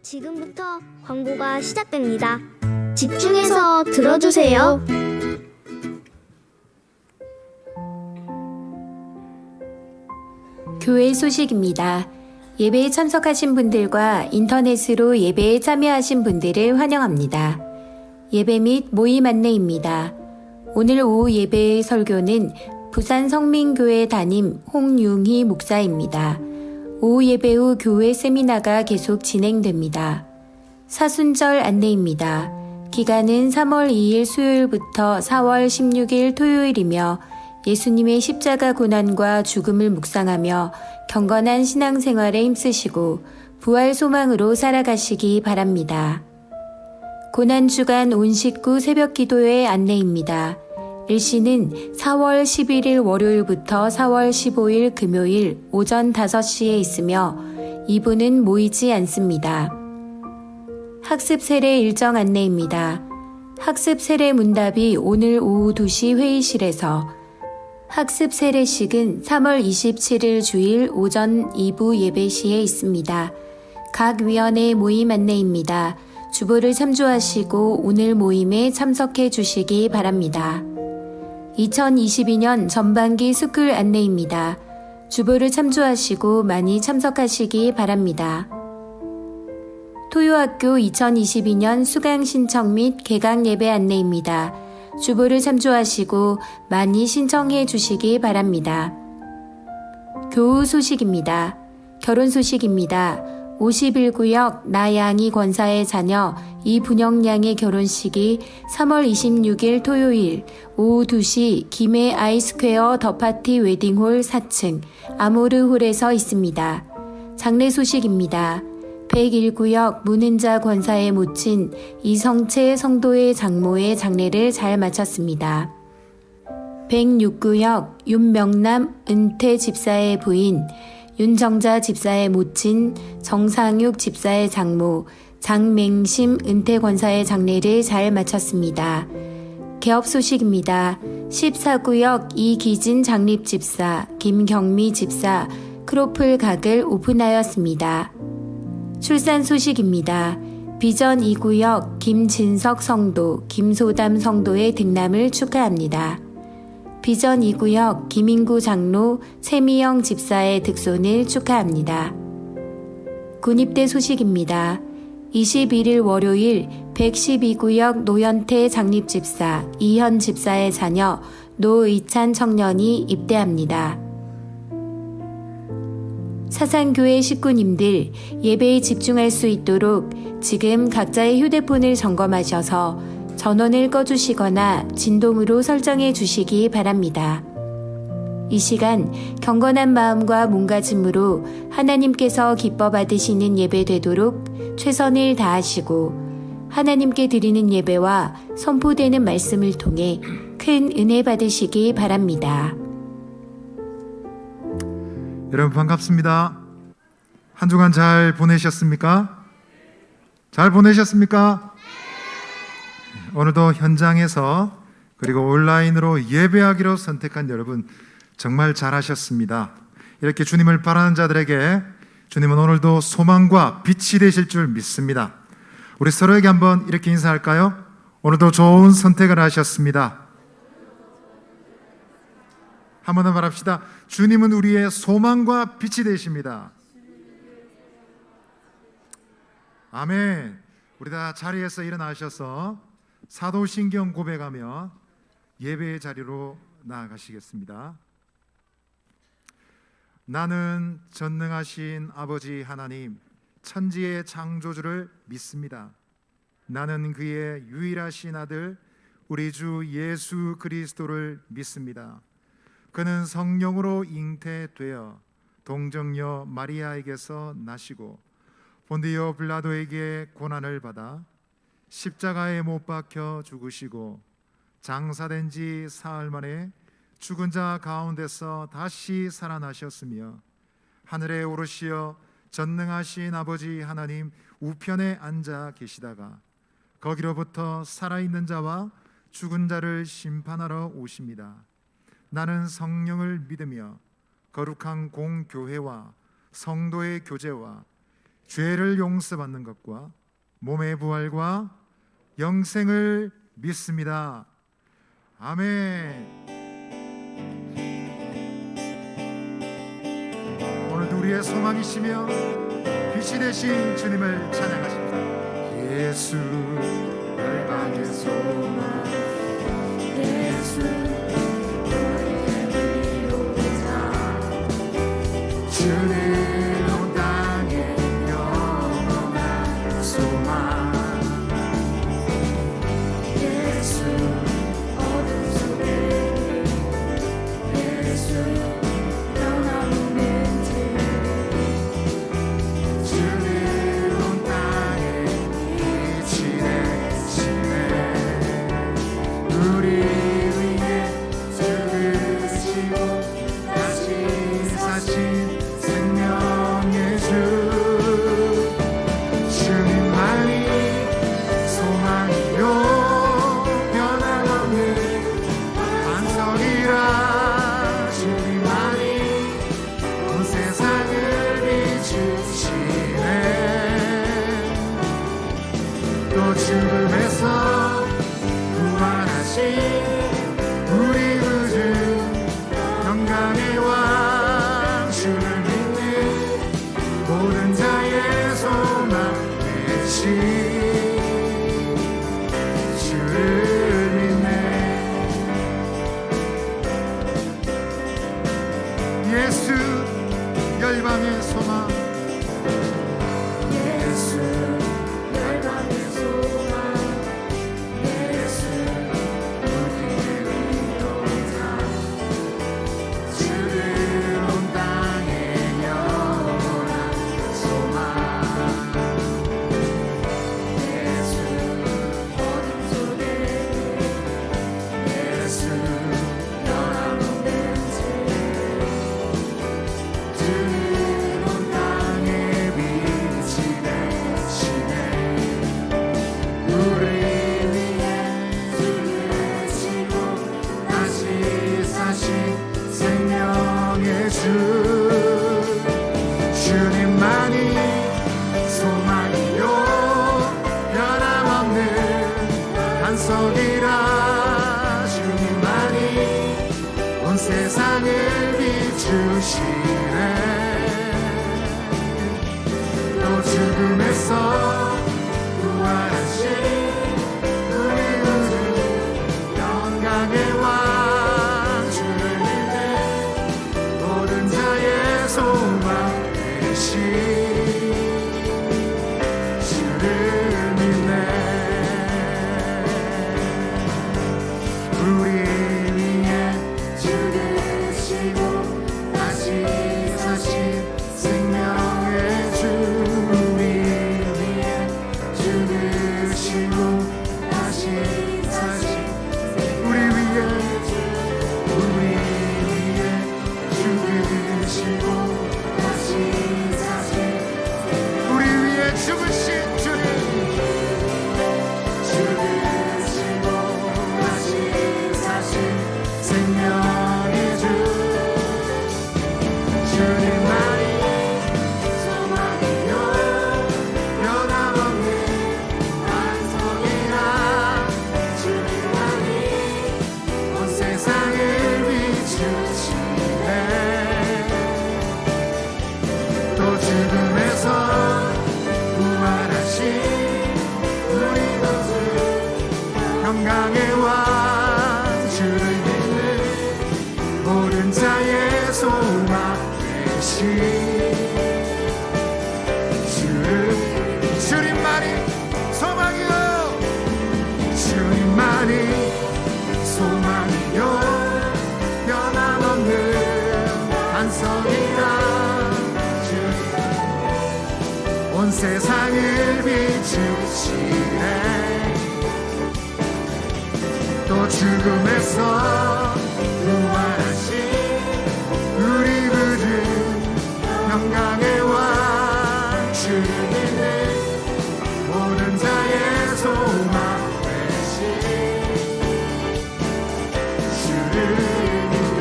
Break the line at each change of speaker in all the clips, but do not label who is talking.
지금부터 광고가 시작됩니다. 집중해서 들어주세요.
교회 소식입니다. 예배에 참석하신 분들과 인터넷으로 예배에 참여하신 분들을 환영합니다. 예배 및 모임 안내입니다. 오늘 오후 예배의 설교는 부산 성민교회 담임 홍융희 목사입니다. 오후 예배 후 교회 세미나가 계속 진행됩니다. 사순절 안내입니다. 기간은 3월 2일 수요일부터 4월 16일 토요일이며 예수님의 십자가 고난과 죽음을 묵상하며 경건한 신앙생활에 힘쓰시고 부활 소망으로 살아가시기 바랍니다. 고난주간 온 식구 새벽 기도회 안내입니다. 일시는 4월 11일 월요일부터 4월 15일 금요일 오전 5시에 있으며 2부는 모이지 않습니다. 학습 세례 일정 안내입니다. 학습 세례 문답이 오늘 오후 2시 회의실에서, 학습 세례식은 3월 27일 주일 오전 2부 예배 시에 있습니다. 각 위원회 모임 안내입니다. 주보를 참조하시고 오늘 모임에 참석해 주시기 바랍니다. 2022년 전반기 스쿨 안내입니다. 주보를 참조하시고 많이 참석하시기 바랍니다. 토요학교 2022년 수강 신청 및 개강 예배 안내입니다. 주보를 참조하시고 많이 신청해 주시기 바랍니다. 교우 소식입니다. 결혼 소식입니다. 51구역 나양이 권사의 자녀 이분영양의 결혼식이 3월 26일 토요일 오후 2시 김해 아이스퀘어 더파티 웨딩홀 4층 아모르홀에서 있습니다. 장례 소식입니다. 101구역 문은자 권사의 모친 이성채 성도의 장모의 장례를 잘 마쳤습니다. 106구역 윤명남 은퇴 집사의 부인 윤정자 집사의 모친 정상육 집사의 장모 장맹심 은퇴 권사의 장례를 잘 마쳤습니다. 개업 소식입니다. 14구역 이기진 장립 집사, 김경미 집사 크로플 각을 오픈하였습니다. 출산 소식입니다. 비전 2구역 김진석 성도, 김소담 성도의 등남을 축하합니다. 비전 2구역 김인구 장로 최미영 집사의 득손을 축하합니다. 군입대 소식입니다. 21일 월요일 112구역 노현태 장립집사 이현 집사의 자녀 노의찬 청년이 입대합니다. 사상교회 식구님들 예배에 집중할 수 있도록 지금 각자의 휴대폰을 점검하셔서 전원을 꺼주시거나 진동으로 설정해 주시기 바랍니다. 이 시간 경건한 마음과 몸가짐으로 하나님께서 기뻐 받으시는 예배 되도록 최선을 다하시고 하나님께 드리는 예배와 선포되는 말씀을 통해 큰 은혜 받으시기 바랍니다.
여러분 반갑습니다. 한 주간 잘 보내셨습니까? 잘 보내셨습니까? 오늘도 현장에서 그리고 온라인으로 예배하기로 선택한 여러분 정말 잘하셨습니다. 이렇게 주님을 바라는 자들에게 주님은 오늘도 소망과 빛이 되실 줄 믿습니다. 우리 서로에게 한번 이렇게 인사할까요? 오늘도 좋은 선택을 하셨습니다. 한번 더 말합시다. 주님은 우리의 소망과 빛이 되십니다. 아멘. 우리 다 자리에서 일어나셔서 사도신경 고백하며 예배의 자리로 나아가시겠습니다. 나는 전능하신 아버지 하나님 천지의 창조주를 믿습니다. 나는 그의 유일하신 아들 우리 주 예수 그리스도를 믿습니다. 그는 성령으로 잉태되어 동정녀 마리아에게서 나시고 본디오 빌라도에게 고난을 받아 십자가에 못 박혀 죽으시고 장사된 지 사흘 만에 죽은 자 가운데서 다시 살아나셨으며 하늘에 오르시어 전능하신 아버지 하나님 우편에 앉아 계시다가 거기로부터 살아있는 자와 죽은 자를 심판하러 오십니다. 나는 성령을 믿으며 거룩한 공교회와 성도의 교제와 죄를 용서받는 것과 몸의 부활과 영생을 믿습니다. 아멘. 오늘도 우리의 소망이시며 빛이 되신 주님을 찬양하십니다. 예수 열방의 소망, 예수 우리의 위로자, 주는 온 땅에 영원한 소망, 예수 어둠 속에 예수 변함없는 주는 온 땅에 빛이 되시네. 우리 위해 죽으시고 다시 사신 생명의 주, 주님만이 소망이요 변함없는 반석이라. 주님만이 온 세상을 비추시네. 또 죽음에서 부활하신 우리 구주 영광의 왕, 주를 믿는 모든 자의 소망 되신 주를 믿네. 예수 열방의 소망, 예수 열방의 소망, 예수 우리의 위로자, 주를 온 땅에 영원한 소망, 예수 어둠 속에 예수 변함없는 주는 온 땅에 빛이 되시네. 우리 위해 죽으시고 다시 사신 생명의 주, 주님만이 소망이요 변함없는 반석이라. 주님만이 온 세상을 비추시네. 또 죽음에서 부활하신 우리 구주 영광의 왕, 주를 믿는 모든 자의 소망 되신 주를 믿네. 우리 위해 죽으시고 다시 사신 생명의 주, 우리 위해 죽으시고 다시 사신 우리 위해 죽으시고 다시 사신 우리 위해 죽으신 주님, 죽으시고 다시 사신 생명의 주, 주님만이 소망이요 변함없는 반석이라. 주님만이 온 세상을 비추시네. 또 죽음에서 부활하신 우리 구주 영광의 왕, 주를 믿는 모든 자의 소망 되신 주님만이 소망이요, 주님만이 소망이요 변함없는 반석이라. 온 세상을 비추시네. 또 죽음에서 부활하신 우리 구주 영광의 왕, 주를 믿는 모든 자의 소망 되신 주를 믿네.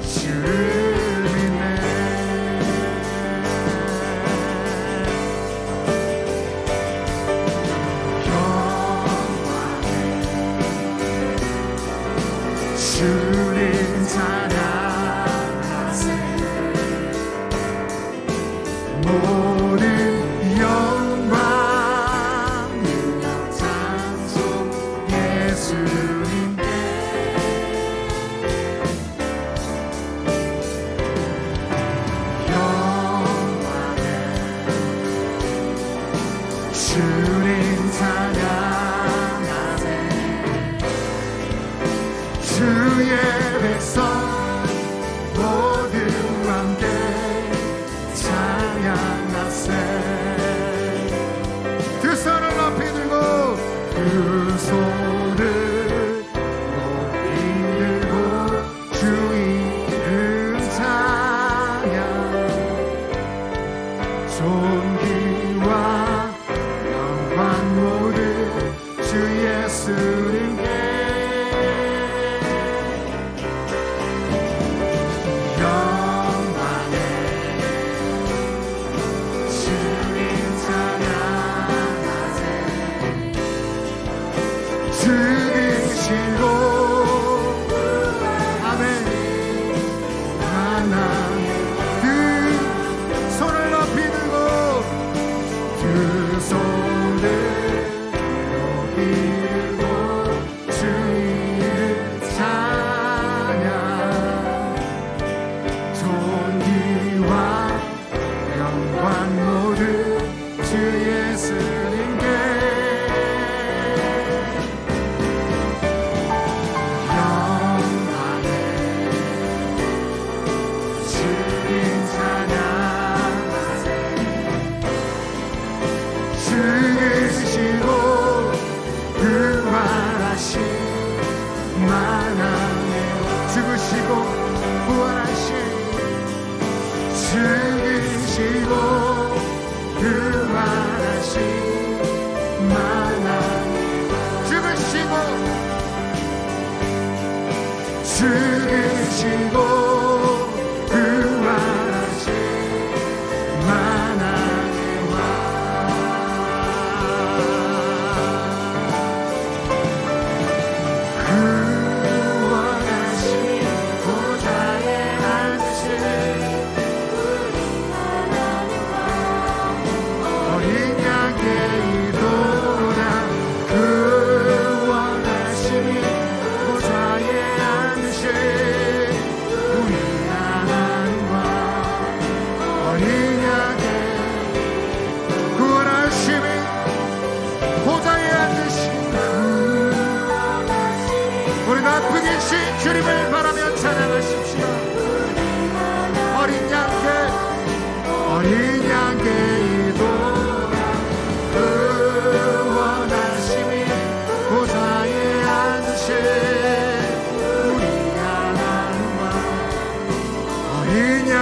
주를 믿네.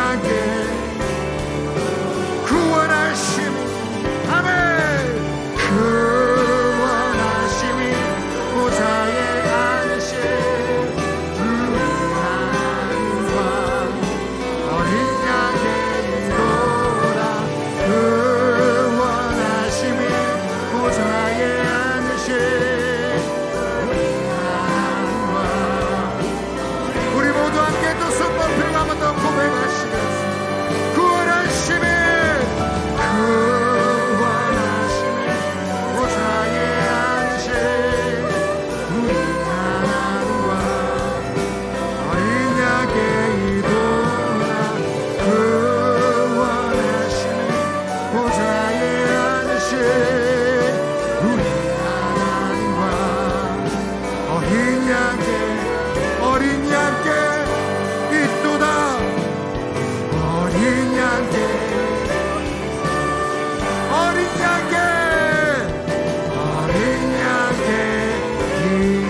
어린양께 구원하심이 아멘 구원하심이 보좌에 앉으신 우리 하나님과 어린 양의 이로라 구원하심이 보좌에 앉으신 우리 하나님과 우리 모두 함께 또 손꼽 들고 한번 더 고백하시겠습니다. 구원하심이 보좌에 앉으신 우리 하나님과 어린 양의 이도라 구원하심이 보좌에 앉으신 우리 하나님과 어린 양께 있도다 어린 양께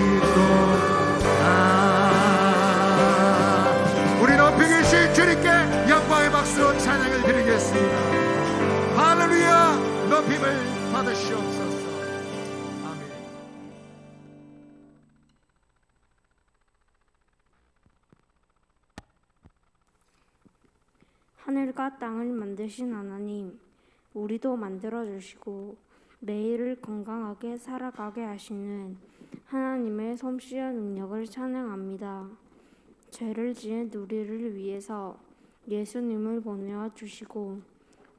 있도다 우리 높이 계신 주님께 영광의 박수로 찬양을 드리겠습니다. 할렐루야 높임을 받으시옵소서. 아멘.
하늘과 땅을 만드신 하나님, 우리도 만들어주시고 매일을 건강하게 살아가게 하시는 하나님의 솜씨와 능력을 찬양합니다. 죄를 지은 우리를 위해서 예수님을 보내어 주시고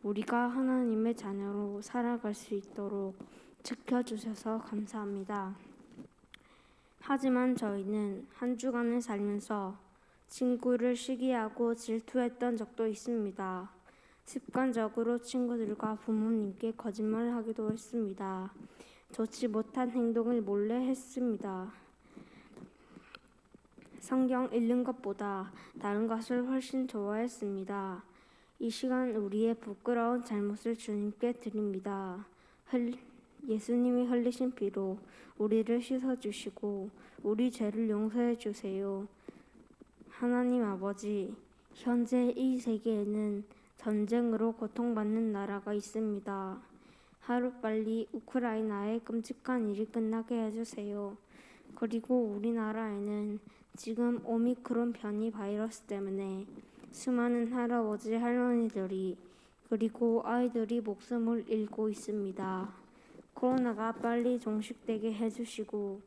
우리가 하나님의 자녀로 살아갈 수 있도록 지켜주셔서 감사합니다. 하지만 저희는 한 주간을 살면서 친구를 시기하고 질투했던 적도 있습니다. 습관적으로 친구들과 부모님께 거짓말을 하기도 했습니다. 좋지 못한 행동을 몰래 했습니다. 성경 읽는 것보다 다른 것을 훨씬 좋아했습니다. 이 시간 우리의 부끄러운 잘못을 주님께 드립니다. 예수님이 흘리신 피로 우리를 씻어주시고 우리 죄를 용서해 주세요. 하나님 아버지, 현재 이 세계에는 전쟁으로 고통받는 나라가 있습니다. 하루빨리 우크라이나의 끔찍한 일이 끝나게 해주세요. 그리고 우리나라에는 지금 오미크론 변이 바이러스 때문에 수많은 할아버지, 할머니들이 그리고 아이들이 목숨을 잃고 있습니다. 코로나가 빨리 종식되게 해주시고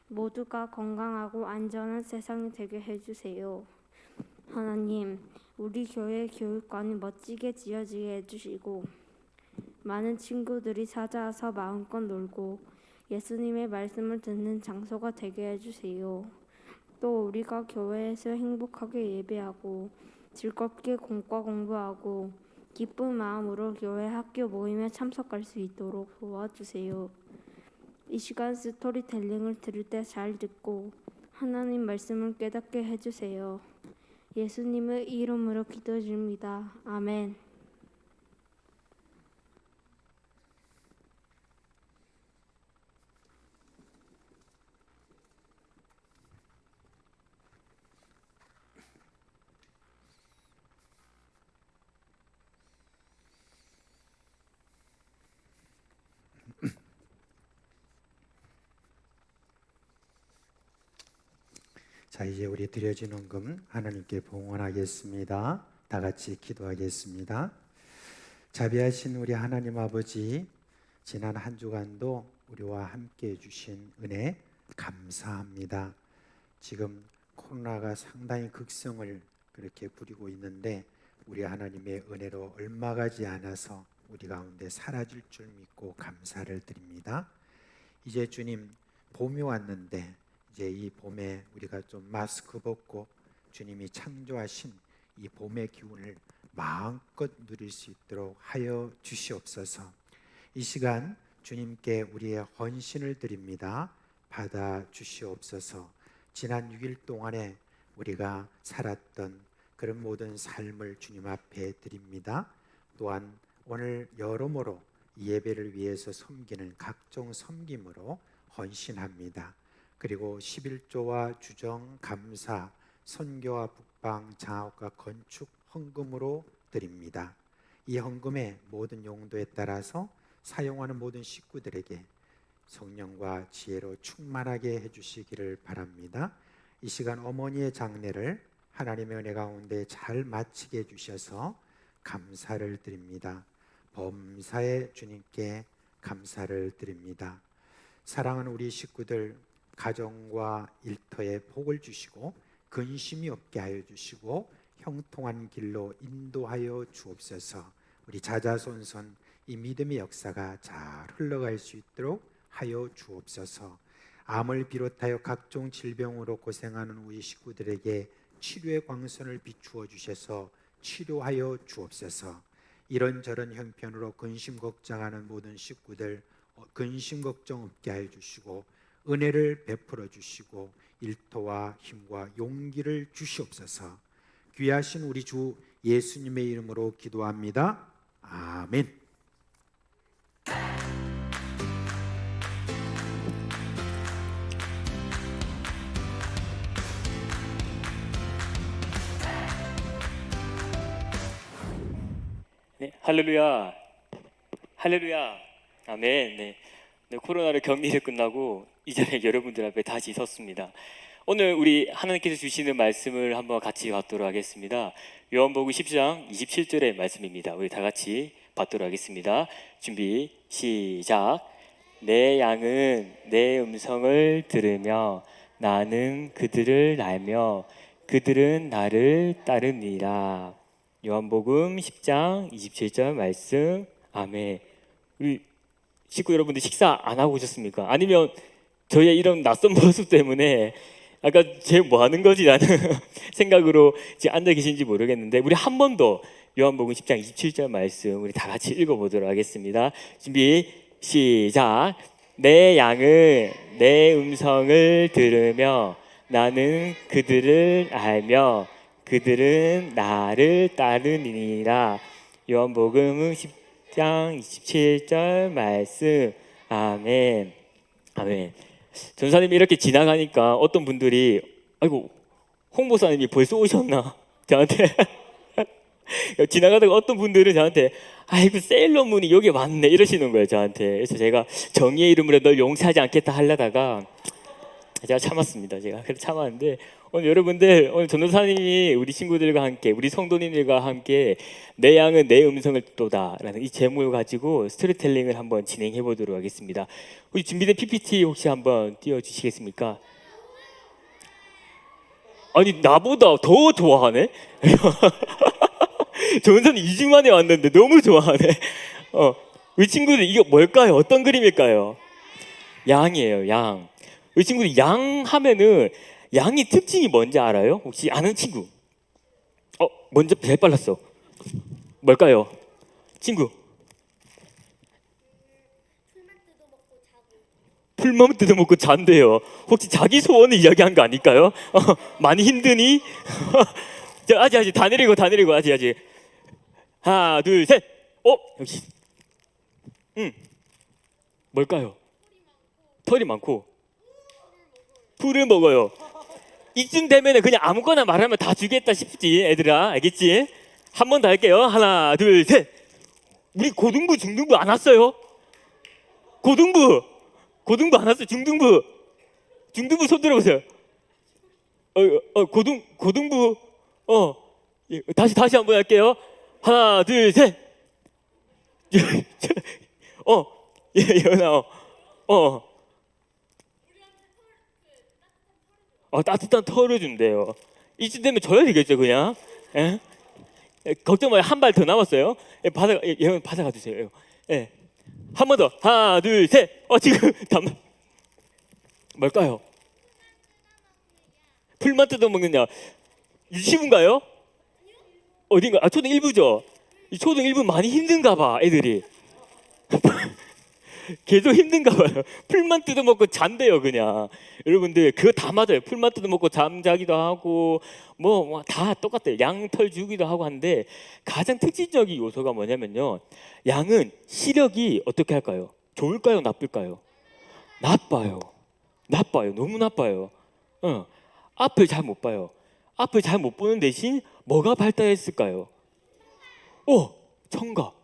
모두가 건강하고 안전한 세상이 되게 해주세요. 하나님, 우리 교회 교육관이 멋지게 지어지게 해주시고 많은 친구들이 찾아와서 마음껏 놀고 예수님의 말씀을 듣는 장소가 되게 해주세요. 또 우리가 교회에서 행복하게 예배하고 즐겁게 공과 공부하고 기쁜 마음으로 교회 학교 모임에 참석할 수 있도록 도와주세요. 이 시간 스토리텔링을 들을 때 잘 듣고 하나님 말씀을 깨닫게 해주세요. 예수님의 이름으로 기도드립니다. 아멘.
자, 이제 우리 드려진 헌금 하나님께 봉헌하겠습니다. 다 같이 기도하겠습니다. 자비하신 우리 하나님 아버지, 지난 한 주간도 우리와 함께 해주신 은혜 감사합니다. 지금 코로나가 상당히 극성을 그렇게 부리고 있는데 우리 하나님의 은혜로 얼마 가지 않아서 우리 가운데 사라질 줄 믿고 감사를 드립니다. 이제 주님, 봄이 왔는데 이제 이 봄에 우리가 좀 마스크 벗고 주님이 창조하신 이 봄의 기운을 마음껏 누릴 수 있도록 하여 주시옵소서. 이 시간 주님께 우리의 헌신을 드립니다. 받아 주시옵소서. 지난 6일 동안에 우리가 살았던 그런 모든 삶을 주님 앞에 드립니다. 또한 오늘 여러모로 이 예배를 위해서 섬기는 각종 섬김으로 헌신합니다. 그리고 11조와 주정, 감사, 선교와 북방, 장학과 건축 헌금으로 드립니다. 이 헌금의 모든 용도에 따라서 사용하는 모든 식구들에게 성령과 지혜로 충만하게 해주시기를 바랍니다. 이 시간 어머니의 장례를 하나님의 은혜 가운데 잘 마치게 해주셔서 감사를 드립니다. 범사의 주님께 감사를 드립니다. 사랑하는 우리 식구들 가정과 일터에 복을 주시고 근심이 없게 하여 주시고 형통한 길로 인도하여 주옵소서. 우리 자자손손 이 믿음의 역사가 잘 흘러갈 수 있도록 하여 주옵소서. 암을 비롯하여 각종 질병으로 고생하는 우리 식구들에게 치료의 광선을 비추어 주셔서 치료하여 주옵소서. 이런저런 형편으로 근심 걱정하는 모든 식구들 근심 걱정 없게 하여 주시고 은혜를 베풀어 주시고 일터와 힘과 용기를 주시옵소서. 귀하신 우리 주 예수님의 이름으로 기도합니다. 아멘.
네, 할렐루야, 할렐루야, 아멘. 네, 코로나를 격리를 끝나고 이전에 여러분들 앞에 다시 섰습니다. 오늘 우리 하나님께서 주시는 말씀을 한번 같이 받도록 하겠습니다. 요한복음 10장 27절의 말씀입니다. 우리 다 같이 받도록 하겠습니다. 준비, 시작. 내 양은 내 음성을 들으며 나는 그들을 알며 그들은 나를 따르니라. 요한복음 10장 27절 말씀. 아멘. 우리 식구 여러분들 식사 안 하고 오셨습니까? 아니면 저의 이런 낯선 모습 때문에 아까 쟤 뭐 하는 거지 라는 생각으로 지금 앉아 계신지 모르겠는데 우리 한 번 더 요한복음 10장 27절 말씀 우리 다 같이 읽어보도록 하겠습니다. 준비, 시작. 내 양은 내 음성을 들으며 나는 그들을 알며 그들은 나를 따르니라. 요한복음 10장 27절 말씀. 아멘. 아멘. 전사님이 이렇게 지나가니까 어떤 분들이 아이고 홍보사님이 벌써 오셨나 저한테 지나가다가 어떤 분들은 저한테 아이고 세일러문이 여기 왔네 이러시는 거예요 저한테. 그래서 제가 정의의 이름으로 널 용서하지 않겠다 하려다가 제가 참았습니다. 제가 그래서 참았는데 오늘 여러분들 오늘 전도사님이 우리 친구들과 함께 우리 성도님들과 함께 내 양은 내 음성을 듣도다라는 이 제목을 가지고 스토리텔링을 한번 진행해 보도록 하겠습니다. 우리 준비된 PPT 혹시 한번 띄워주시겠습니까? 아니 나보다 더 좋아하네. 전도사님 2주 만에 왔는데 너무 좋아하네. 우리 친구들 이게 뭘까요? 어떤 그림일까요? 양이에요. 양. 우리 친구들 양 하면은 양이 특징이 뭔지 알아요? 혹시 아는 친구? 먼저 제일 빨랐어. 뭘까요? 친구. 풀만 뜯어먹고 잔대요. 혹시 자기 소원을 이야기한 거 아닐까요? 많이 힘드니? 아직 다 내리고 아직. 하나 둘 셋. 역시. 뭘까요? 털이 많고 풀을 먹어요. 이쯤 되면 그냥 아무거나 말하면 다 주겠다 싶지 애들아. 알겠지? 한 번 더 할게요. 하나 둘 셋. 우리 고등부 중등부 안 왔어요? 고등부 안 왔어요. 중등부 손 들어보세요. 고등부 예, 다시 한 번 할게요. 하나 둘 셋. 예나 따뜻한 털을 준대요. 이쯤 되면 줘야 되겠죠 그냥. 예? 걱정 마요. 한 발 더 남았어요. 받아가 주세요. 예. 한 번 더. 하나 둘 셋. 지금 뭘까요? 풀만 뜯어먹느냐. 유치부인가요? 어딘가? 초등 1부죠. 이 초등 1부 많이 힘든가 봐 애들이. 계속 힘든가 봐요. 풀만 뜯어먹고 잔대요 그냥. 여러분들 그거 다 맞아요. 풀만 뜯어먹고 잠자기도 하고 뭐 다 똑같아요. 양털 주기도 하고 하는데 가장 특징적인 요소가 뭐냐면요. 양은 시력이 어떻게 할까요? 좋을까요? 나쁠까요? 나빠요. 너무 나빠요. 앞을 잘 못 봐요. 앞을 잘 못 보는 대신 뭐가 발달했을까요? 청각,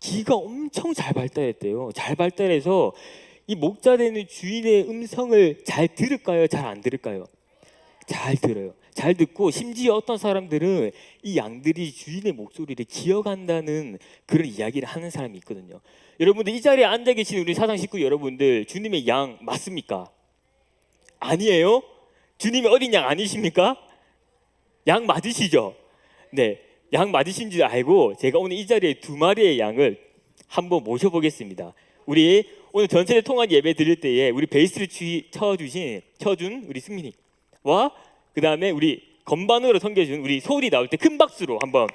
귀가 엄청 잘 발달했대요. 잘 발달해서 이 목자되는 주인의 음성을 잘 들을까요? 잘 안 들을까요? 잘 들어요. 잘 듣고 심지어 어떤 사람들은 이 양들이 주인의 목소리를 기억한다는 그런 이야기를 하는 사람이 있거든요. 여러분들 이 자리에 앉아 계신 우리 사상 식구 여러분들 주님의 양 맞습니까? 아니에요? 주님이 어린 양 아니십니까? 양 맞으시죠? 네, 양 맞으신 줄 알고 제가 오늘 이 자리에 2마리의 양을 한번 모셔보겠습니다. 우리 오늘 전세대 통합 예배 드릴 때에 우리 베이스를 쳐준 우리 승민이와 그 다음에 우리 건반으로 섬겨준 우리 소울이 나올 때 큰 박수로 한번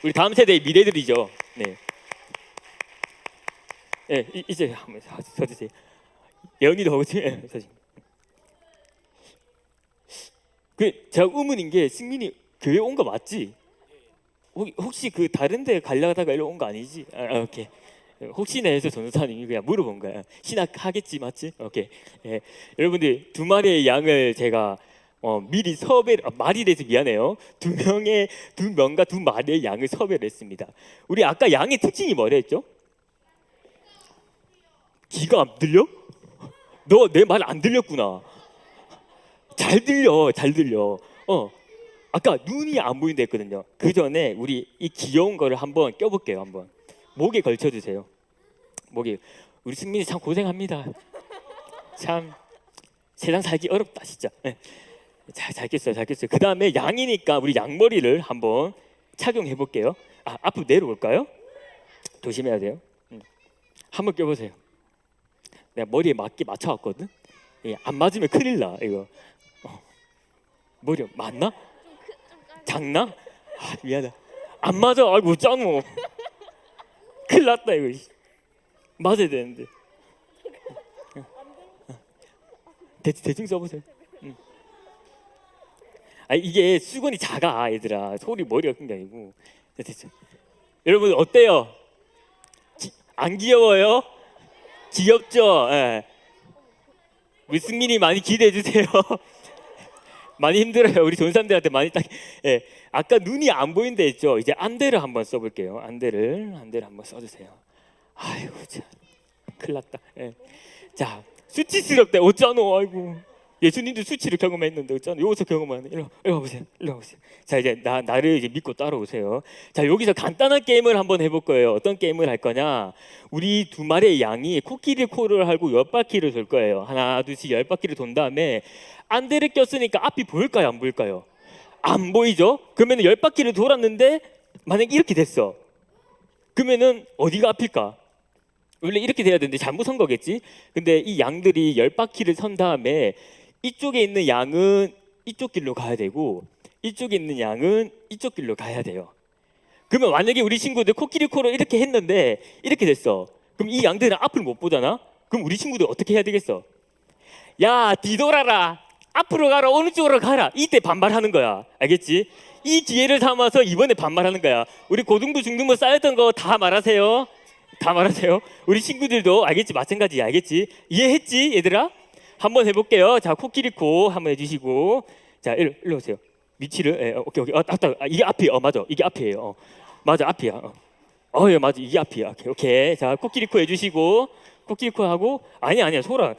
우리 다음 세대의 미래들이죠. 네, 네 이제 한번 서주세요. 예언이도 하고 서주. 제가 의문인 게 승민이 교회 온 거 맞지? 혹시 그 다른 데 가려다가 일로 온 거 아니지? 오케이. 혹시나 해서 전도사님이 그냥 물어본 거야. 신학 하겠지 맞지? 오케이. 예. 여러분들 2마리의 양을 제가 미리 말이 돼서 미안해요. 2명과 2마리의 양을 섭외를 했습니다. 우리 아까 양의 특징이 뭐라 했죠? 귀가 안 들려? 너 내 말 안 들렸구나. 잘 들려. 아까 눈이 안 보인다 했거든요. 그 전에 우리 이 귀여운 거를 한번 껴볼게요. 한번 목에 걸쳐주세요. 목에. 우리 승민이 참 고생합니다. 참 세상 살기 어렵다 진짜. 네. 잘 꼈어요. 그 다음에 양이니까 우리 양머리를 한번 착용해 볼게요. 앞으로 내려올까요? 조심해야 돼요. 한번 껴보세요. 내가 머리에 맞춰왔거든. 안 맞으면 큰일 나 이거. 머리 맞나? 작나? 미안하다. 안 맞아. 아이고 짱어. 큰일 났다 이거. 맞아야 되는데. 대충 써보세요. 이게 수건이 작아 얘들아. 소리 머리가 큰 게 아니고. 됐죠. 여러분 어때요? 안 귀여워요? 귀엽죠? 예. 우리 승민이 많이 기대해 주세요. 많이 힘들어요. 우리 전사님들한테 많이 예. 아까 눈이 안 보인다 했죠. 이제 안대를 한번 써볼게요. 안대를 한번 써주세요. 아이고 참 큰일 났다. 예. 자 수치스럽다. 어쩌노. 아이고 예수님도 수치를 경험했는데 어쩌노. 여기서 경험하네. 일로 와보세요. 자 이제 나를 이제 믿고 따라오세요. 자 여기서 간단한 게임을 한번 해볼 거예요. 어떤 게임을 할 거냐. 우리 2마리의 양이 코끼리 코를 하고 10바퀴를 돌 거예요. 하나 둘씩 10바퀴를 돈 다음에 안대를 꼈으니까 앞이 보일까요? 안 보일까요? 안 보이죠? 그러면 10바퀴를 돌았는데 만약 이렇게 됐어. 그러면은 어디가 앞일까? 원래 이렇게 돼야 되는데 잘못 선 거겠지? 근데 이 양들이 10바퀴를 선 다음에 이쪽에 있는 양은 이쪽 길로 가야 되고 이쪽에 있는 양은 이쪽 길로 가야 돼요. 그러면 만약에 우리 친구들 코끼리 코를 이렇게 했는데 이렇게 됐어. 그럼 이 양들은 앞을 못 보잖아? 그럼 우리 친구들 어떻게 해야 되겠어? 야 뒤돌아라. 앞으로 가라. 오른쪽으로 가라. 이때 반발하는 거야. 알겠지? 이 기회를 삼아서 이번에 반발하는 거야. 우리 고등부 중등부 쌓였던 거 다 말하세요. 우리 친구들도 알겠지? 마찬가지 알겠지? 이해했지 얘들아? 한번 해볼게요. 자 코끼리코 한번 해주시고 자 일로 오세요. 위치를 오케이 이게 앞이에요. 맞아 이게 앞이에요. 맞아 앞이야. 예 맞아 이게 앞이야. 오케이 자 코끼리코 해주시고 코끼리코 하고 아니야 소라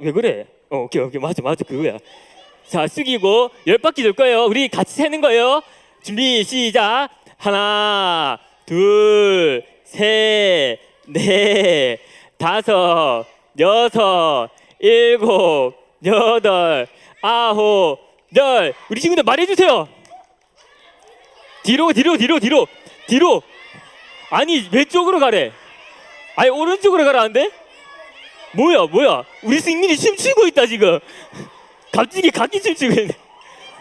왜 그래? 오케이 맞아 그거야. 자 숙이고 10바퀴 돌 거예요. 우리 같이 세는 거예요. 준비 시작. 하나 둘 셋 넷 다섯 여섯 일곱 여덟 아홉 열. 우리 친구들 말해주세요. 뒤로 아니 왼쪽으로 가래. 아니 오른쪽으로 가라는데? 뭐야 우리 승민이 춤추고 있다 지금. 갑자기 각기 춤추고 있네.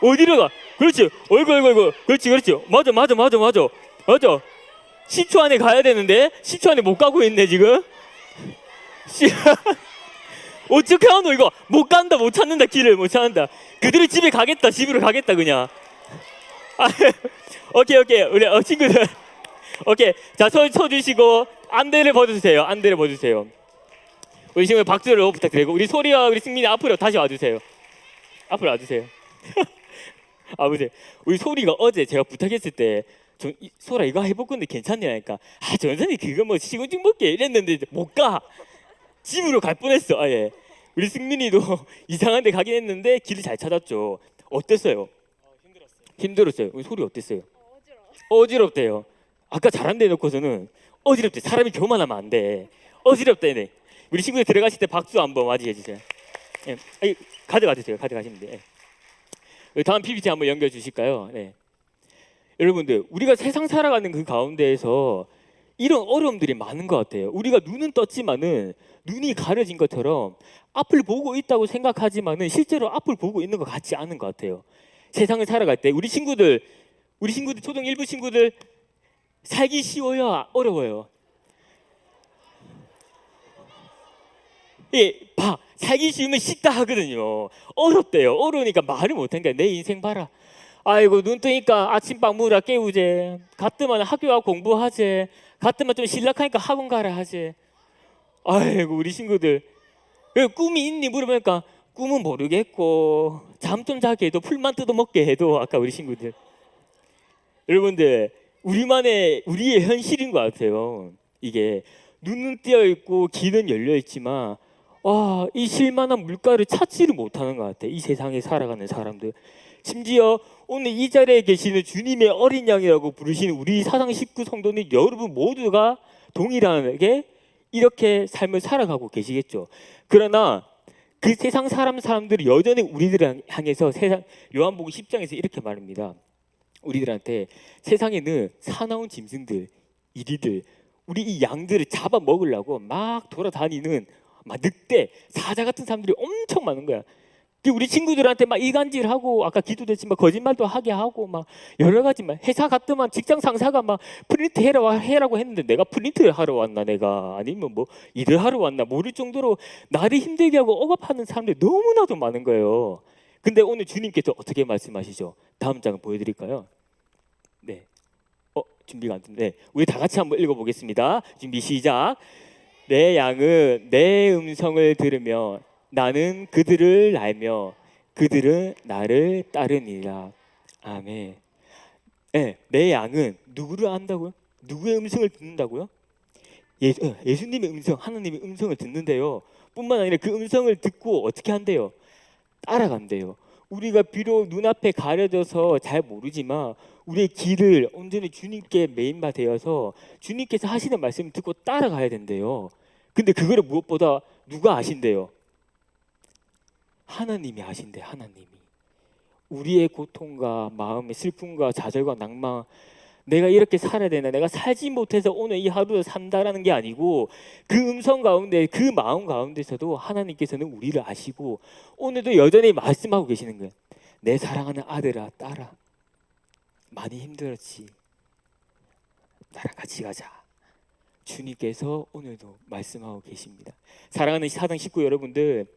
어디로 가? 그렇지. 어이구 그렇지 맞아 10초 안에 가야 되는데 10초 안에 못 가고 있네 지금. 어떻게 하노 이거. 못 간다. 못 찾는다. 길을 못 찾는다. 그들이 집으로 가겠다 그냥. 오케이 우리 친구들 오케이 자 서 주시고 안대를 벗으세요. 우리 친구들 박수를 부탁드리고 우리 소리와 우리 승민이 앞으로 다시 와주세요. 아버지, 우리 소리가 어제 제가 부탁했을 때 소라 이거 해볼 건데 괜찮냐니까 전선이 그거 뭐 시군증 먹게 이랬는데 못 가. 집으로 갈 뻔했어. 아예. 우리 승민이도 이상한 데 가긴 했는데 길을 잘 찾았죠. 어땠어요? 힘들었어요. 우리 소리 어땠어요? 어지럽대요. 아까 잘한대 놓고서는 어지럽대. 사람이 교만하면 안 돼. 어지럽대네. 우리 친구들 들어가실 때 박수 한번 맞이해 주세요. 예. 아니, 가져가주세요. 가져가시면 돼. 예. 다음 PPT 한번 연결 주실까요? 네. 여러분들, 우리가 세상 살아가는 그 가운데에서 이런 어려움들이 많은 것 같아요. 우리가 눈은 떴지만은 눈이 가려진 것처럼 앞을 보고 있다고 생각하지만은 실제로 앞을 보고 있는 것 같지 않은 것 같아요. 세상을 살아갈 때 우리 친구들 초등 일부 친구들 살기 쉬워요, 어려워요? 예, 살기 쉬우면 쉽다 하거든요. 어렵대요. 어려우니까 말을 못하니까 내 인생 봐라. 아이고 눈 뜨니까 아침밥 먹으라 깨우제. 가뜩만 학교 가고 공부하제. 가뜩만 좀 실력하니까 학원 가라 하지. 아이고 우리 친구들 꿈이 있니 물어보니까 꿈은 모르겠고 잠 좀 자게 해도 풀만 뜯어먹게 해도 아까 우리 친구들. 여러분들 우리의 현실인 것 같아요. 이게 눈은 뜨여 있고 귀는 열려 있지만 이 실만한 물가를 찾지를 못하는 것 같아. 이 세상에 살아가는 사람들. 심지어 오늘 이 자리에 계시는 주님의 어린 양이라고 부르시는 우리 사상 식구 성도는 여러분 모두가 동일하게 이렇게 삶을 살아가고 계시겠죠. 그러나 그 세상 사람들이 여전히 우리들을 향해서 요한복음 10장에서 이렇게 말합니다. 우리들한테 세상에는 사나운 짐승들, 이리들, 우리 이 양들을 잡아 먹으려고 막 돌아다니는 막 늑대, 사자 같은 사람들이 엄청 많은 거야. 우리 친구들한테 막 이간질하고 아까 기도됐지만 거짓말도 하게 하고 막 여러 가지 막 회사 갔더만 직장 상사가 막 프린트 해라고 했는데 내가 프린트를 하러 왔나 내가 아니면 뭐 일을 하러 왔나 모를 정도로 나를 힘들게 하고 억압하는 사람들이 너무나도 많은 거예요. 근데 오늘 주님께서 어떻게 말씀하시죠? 다음 장을 보여드릴까요? 네. 준비가 안 됐네. 우리 다 같이 한번 읽어보겠습니다. 준비 시작. 내 양은 내 음성을 들으며 나는 그들을 알며 그들은 나를 따르니라. 아멘. 네, 내 양은 누구를 안다고요? 누구의 음성을 듣는다고요? 예수님의 음성, 하나님의 음성을 듣는데요. 뿐만 아니라 그 음성을 듣고 어떻게 한대요? 따라간대요. 우리가 비록 눈앞에 가려져서 잘 모르지만 우리의 길을 온전히 주님께 메인바 되어서 주님께서 하시는 말씀을 듣고 따라가야 된대요. 근데 그거를 무엇보다 누가 아신대요? 하나님이 아신대. 하나님이. 우리의 고통과 마음의 슬픔과 좌절과 낭만, 내가 이렇게 살아야 되나, 내가 살지 못해서 오늘 이 하루를 산다라는 게 아니고 그 음성 가운데, 그 마음 가운데서도 하나님께서는 우리를 아시고 오늘도 여전히 말씀하고 계시는 거예요. 내 사랑하는 아들아, 딸아, 많이 힘들었지. 나랑 같이 가자. 주님께서 오늘도 말씀하고 계십니다. 사랑하는 사당 식구 여러분들,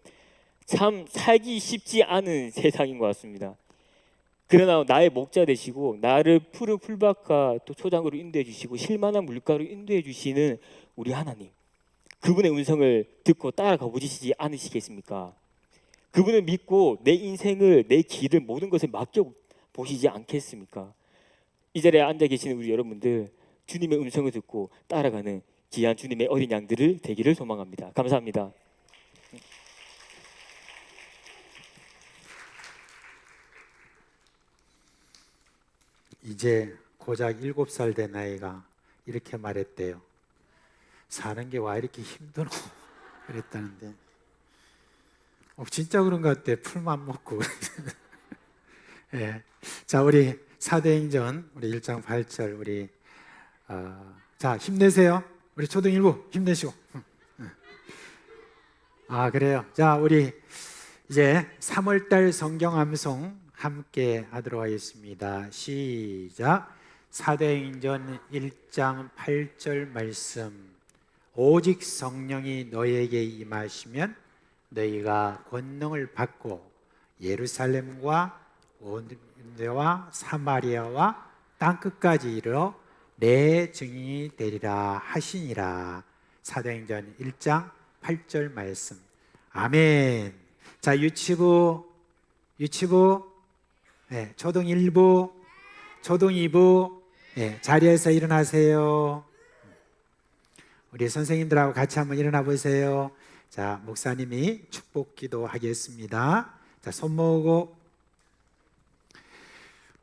참 살기 쉽지 않은 세상인 것 같습니다. 그러나 나의 목자 되시고 나를 푸른 풀밭과 또 초장으로 인도해 주시고 실만한 물가로 인도해 주시는 우리 하나님, 그분의 음성을 듣고 따라가 보시지 않으시겠습니까? 그분을 믿고 내 인생을, 내 길을, 모든 것을 맡겨 보시지 않겠습니까? 이 자리에 앉아 계시는 우리 여러분들, 주님의 음성을 듣고 따라가는 귀한 주님의 어린 양들을 되기를 소망합니다. 감사합니다.
이제 고작 7살 된 아이가 이렇게 말했대요. 사는 게 와 이렇게 힘들어 그랬다는데 진짜 그런 것 같아. 풀만 먹고. 예. 자, 우리 사도행전 우리 1장 8절 우리 자, 힘내세요. 우리 초등일부 힘내시고. 그래요. 자, 우리 이제 3월달 성경 암송 함께 하도록 하겠습니다. 시작. 사도행전 1장 8절 말씀. 오직 성령이 너에게 임하시면 너희가 권능을 받고 예루살렘과 온 유대와 사마리아와 땅끝까지 이르러 내 증인이 되리라 하시니라. 사도행전 1장 8절 말씀. 아멘. 자, 유치부 네, 초등 1부, 초등 2부, 네, 자리에서 일어나세요. 우리 선생님들하고 같이 한번 일어나 보세요. 자, 목사님이 축복 기도하겠습니다. 자, 손 모으고.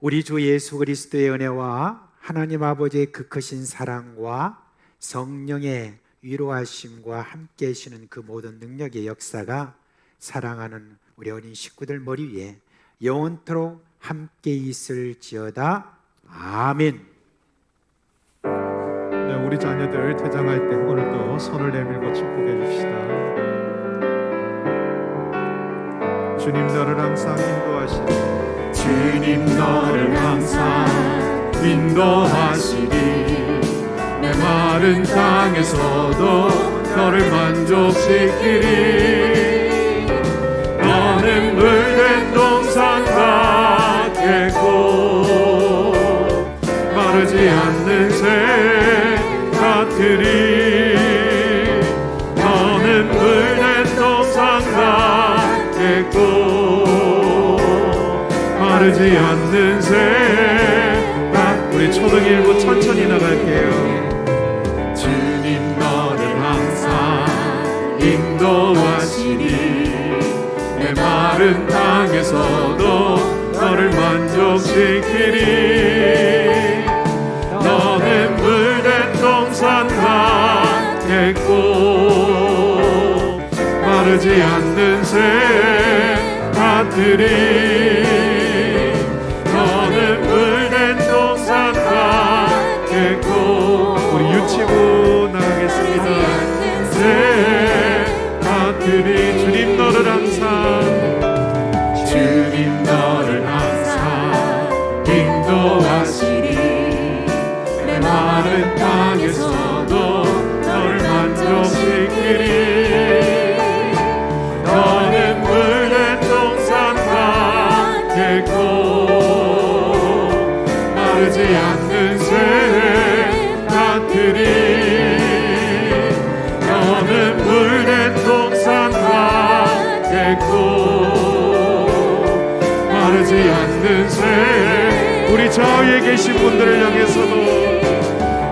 우리 주 예수 그리스도의 은혜와 하나님 아버지의 그 크신 사랑과 성령의 위로하심과 함께 하시는 그 모든 능력의 역사가 사랑하는 우리 어린 식구들 머리 위에 영원토록 함께 있을지어다. 아멘.
네, 우리 자녀들 퇴장할 때 오늘도 손을 내밀고 축복해 줍시다. 주님 너를 항상 인도하시리. 주님 너를 항상 인도하시리. 내 마른 땅에서도 너를 만족시키리. 너는 물된 동산 같겠고 마르지 않는 새 같으리. 너는 물된 동산 같겠고 마르지 않는 새 같. 우리 초등 1부 천천히 나갈게요. 주님 너를 항상 인도하시니 내 마른 땅에서도 너를 만족시키리. 너는 물된 동산 같겠고 마르지 않는 새 같으리. 너는 물된 동산 같겠고. 우리 유치부 나가겠습니다. 새 같으리. 주님 너를 항상 인도하시리. 내 마른 땅에서도 너를 만족시키리. 너는 물된 동산 같겠고 마르지 않는 새 같으리. 너는 물된 동산 같겠고 마르지 않는 새. 우리 저위에 계신 분들을 향해서도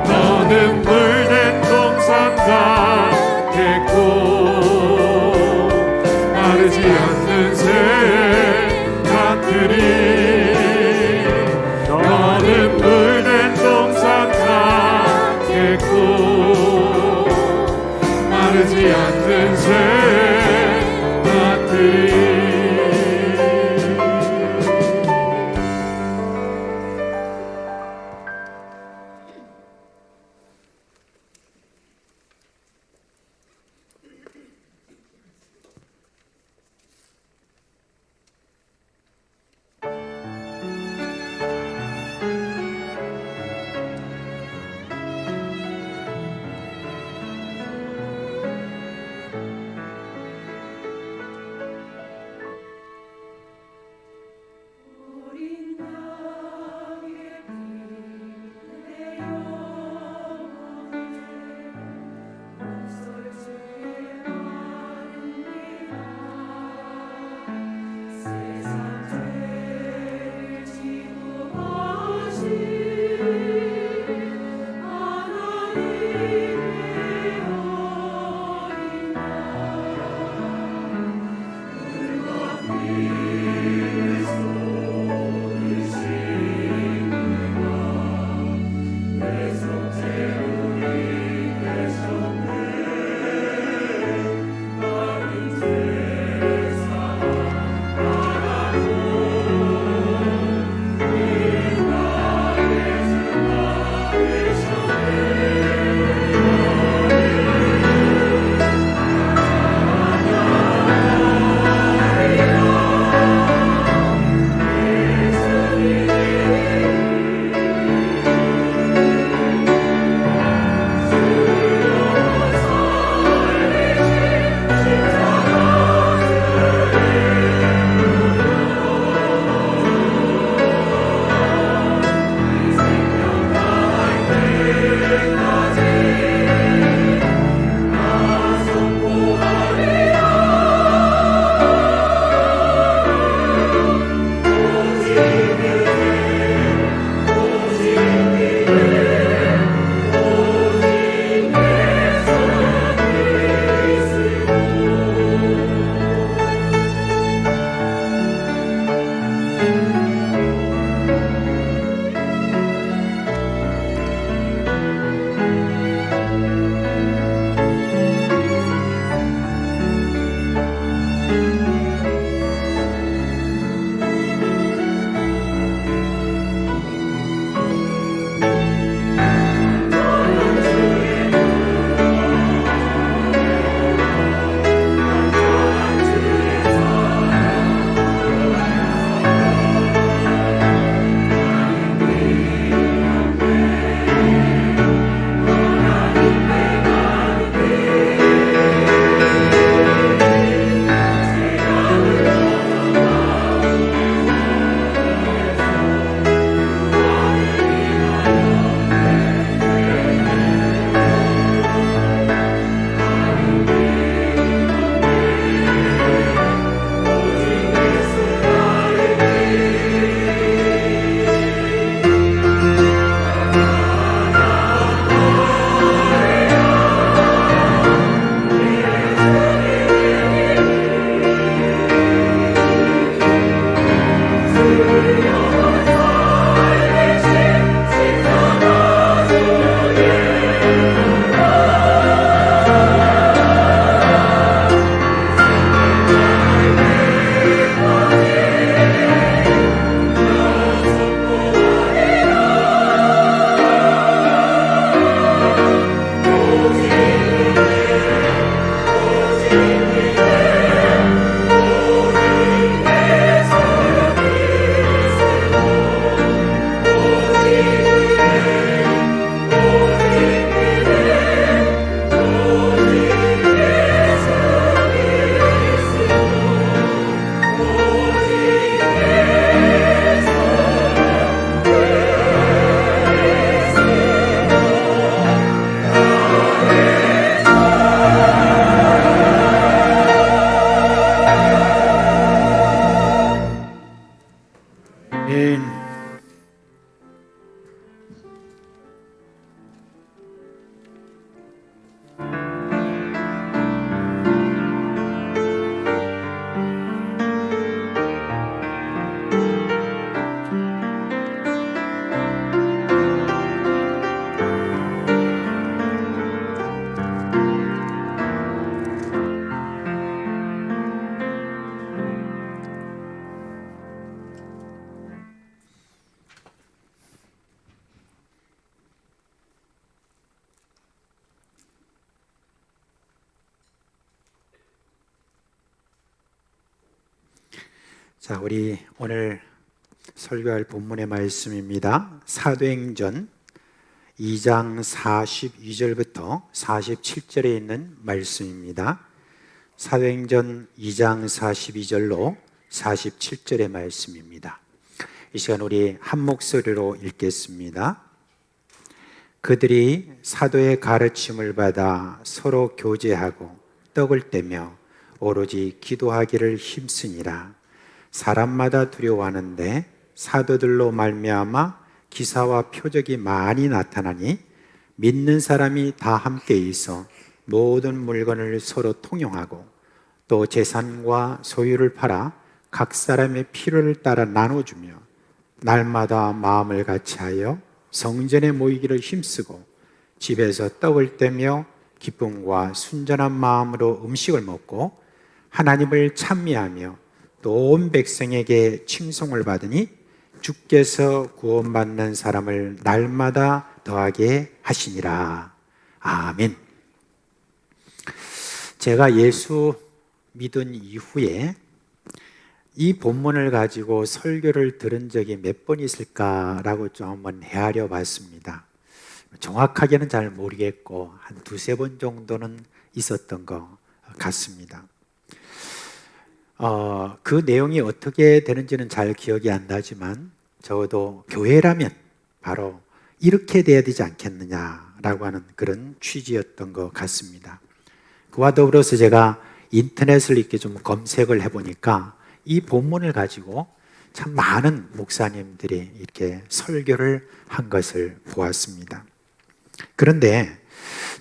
너는 물된 동산 같겠고 마르지 않는 새 같으리. 너는 물된 동산 같겠고 마르지 않는 새 같으리.
자, 우리 오늘 설교할 본문의 말씀입니다. 사도행전 2장 42절부터 47절에 있는 말씀입니다. 사도행전 2장 42절로 47절의 말씀입니다. 이 시간 우리 한 목소리로 읽겠습니다. 그들이 사도의 가르침을 받아 서로 교제하고 떡을 떼며 오로지 기도하기를 힘쓰니라. 사람마다 두려워하는데 사도들로 말미암아 기사와 표적이 많이 나타나니 믿는 사람이 다 함께 있어 모든 물건을 서로 통용하고 또 재산과 소유를 팔아 각 사람의 필요를 따라 나눠주며 날마다 마음을 같이하여 성전에 모이기를 힘쓰고 집에서 떡을 떼며 기쁨과 순전한 마음으로 음식을 먹고 하나님을 찬미하며 또 온 백성에게 칭송을 받으니 주께서 구원받는 사람을 날마다 더하게 하시니라. 아멘. 제가 예수 믿은 이후에 이 본문을 가지고 설교를 들은 적이 몇 번 있을까라고 좀 한번 헤아려 봤습니다. 정확하게는 잘 모르겠고 한 두세 번 정도는 있었던 것 같습니다. 그 내용이 어떻게 되는지는 잘 기억이 안 나지만 적어도 교회라면 바로 이렇게 돼야 되지 않겠느냐라고 하는 그런 취지였던 것 같습니다. 그와 더불어서 제가 인터넷을 이렇게 좀 검색을 해보니까 이 본문을 가지고 참 많은 목사님들이 이렇게 설교를 한 것을 보았습니다. 그런데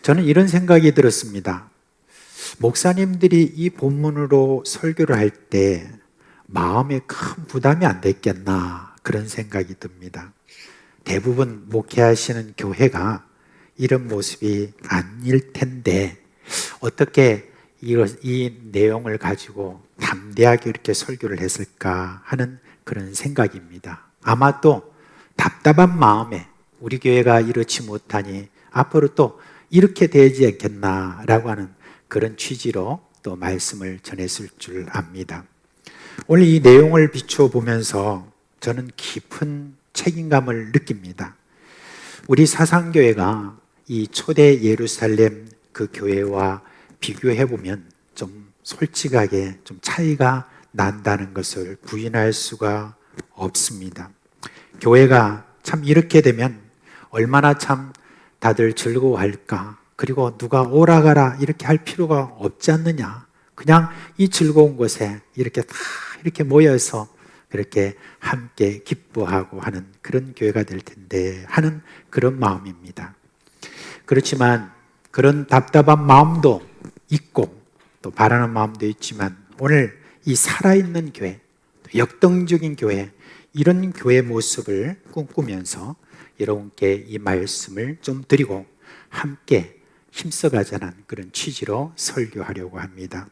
저는 이런 생각이 들었습니다. 목사님들이 이 본문으로 설교를 할 때 마음에 큰 부담이 안 됐겠나 그런 생각이 듭니다. 대부분 목회하시는 교회가 이런 모습이 아닐 텐데 어떻게 이 내용을 가지고 담대하게 이렇게 설교를 했을까 하는 그런 생각입니다. 아마 또 답답한 마음에 우리 교회가 이렇지 못하니 앞으로 또 이렇게 되지 않겠나라고 하는 그런 취지로 또 말씀을 전했을 줄 압니다. 오늘 이 내용을 비추어 보면서 저는 깊은 책임감을 느낍니다. 우리 사상교회가 이 초대 예루살렘 그 교회와 비교해 보면 좀 솔직하게 좀 차이가 난다는 것을 부인할 수가 없습니다. 교회가 참 이렇게 되면 얼마나 참 다들 즐거워할까? 그리고 누가 오라 가라 이렇게 할 필요가 없지 않느냐? 그냥 이 즐거운 곳에 이렇게 다 이렇게 모여서 그렇게 함께 기뻐하고 하는 그런 교회가 될 텐데 하는 그런 마음입니다. 그렇지만 그런 답답한 마음도 있고 또 바라는 마음도 있지만 오늘 이 살아있는 교회, 역동적인 교회, 이런 교회 모습을 꿈꾸면서 여러분께 이 말씀을 좀 드리고 함께 힘써가자는 그런 취지로 설교하려고 합니다.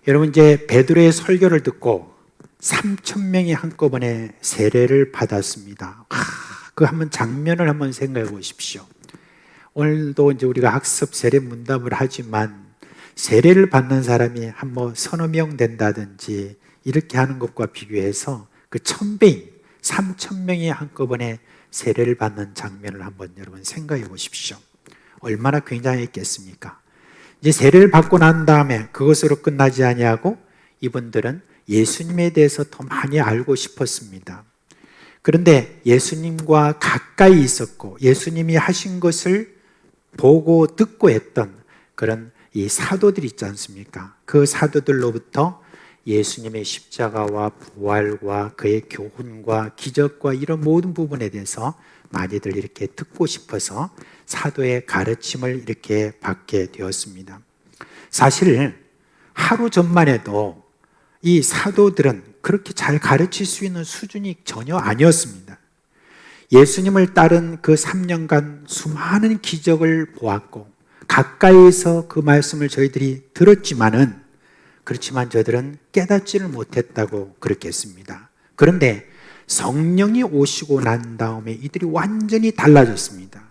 여러분 이제 베드로의 설교를 듣고 3,000명이 한꺼번에 세례를 받았습니다. 그 한번 장면을 한번 생각해 보십시오. 오늘도 이제 우리가 학습 세례 문답을 하지만 세례를 받는 사람이 한 뭐 서너 명 된다든지 이렇게 하는 것과 비교해서 그 1,000배인 3,000명이 한꺼번에 세례를 받는 장면을 한번 여러분 생각해 보십시오. 얼마나 굉장했겠습니까? 이제 세례를 받고 난 다음에 그것으로 끝나지 아니하고 이분들은 예수님에 대해서 더 많이 알고 싶었습니다. 그런데 예수님과 가까이 있었고 예수님이 하신 것을 보고 듣고 했던 그런 이 사도들 있지 않습니까? 그 사도들로부터 예수님의 십자가와 부활과 그의 교훈과 기적과 이런 모든 부분에 대해서 많이들 이렇게 듣고 싶어서 사도의 가르침을 이렇게 받게 되었습니다. 사실 하루 전만 해도 이 사도들은 그렇게 잘 가르칠 수 있는 수준이 전혀 아니었습니다. 예수님을 따른 그 3년간 수많은 기적을 보았고 가까이에서 그 말씀을 저희들이 들었지만은 그렇지만 저들은 깨닫지를 못했다고 그렇게 했습니다. 그런데 성령이 오시고 난 다음에 이들이 완전히 달라졌습니다.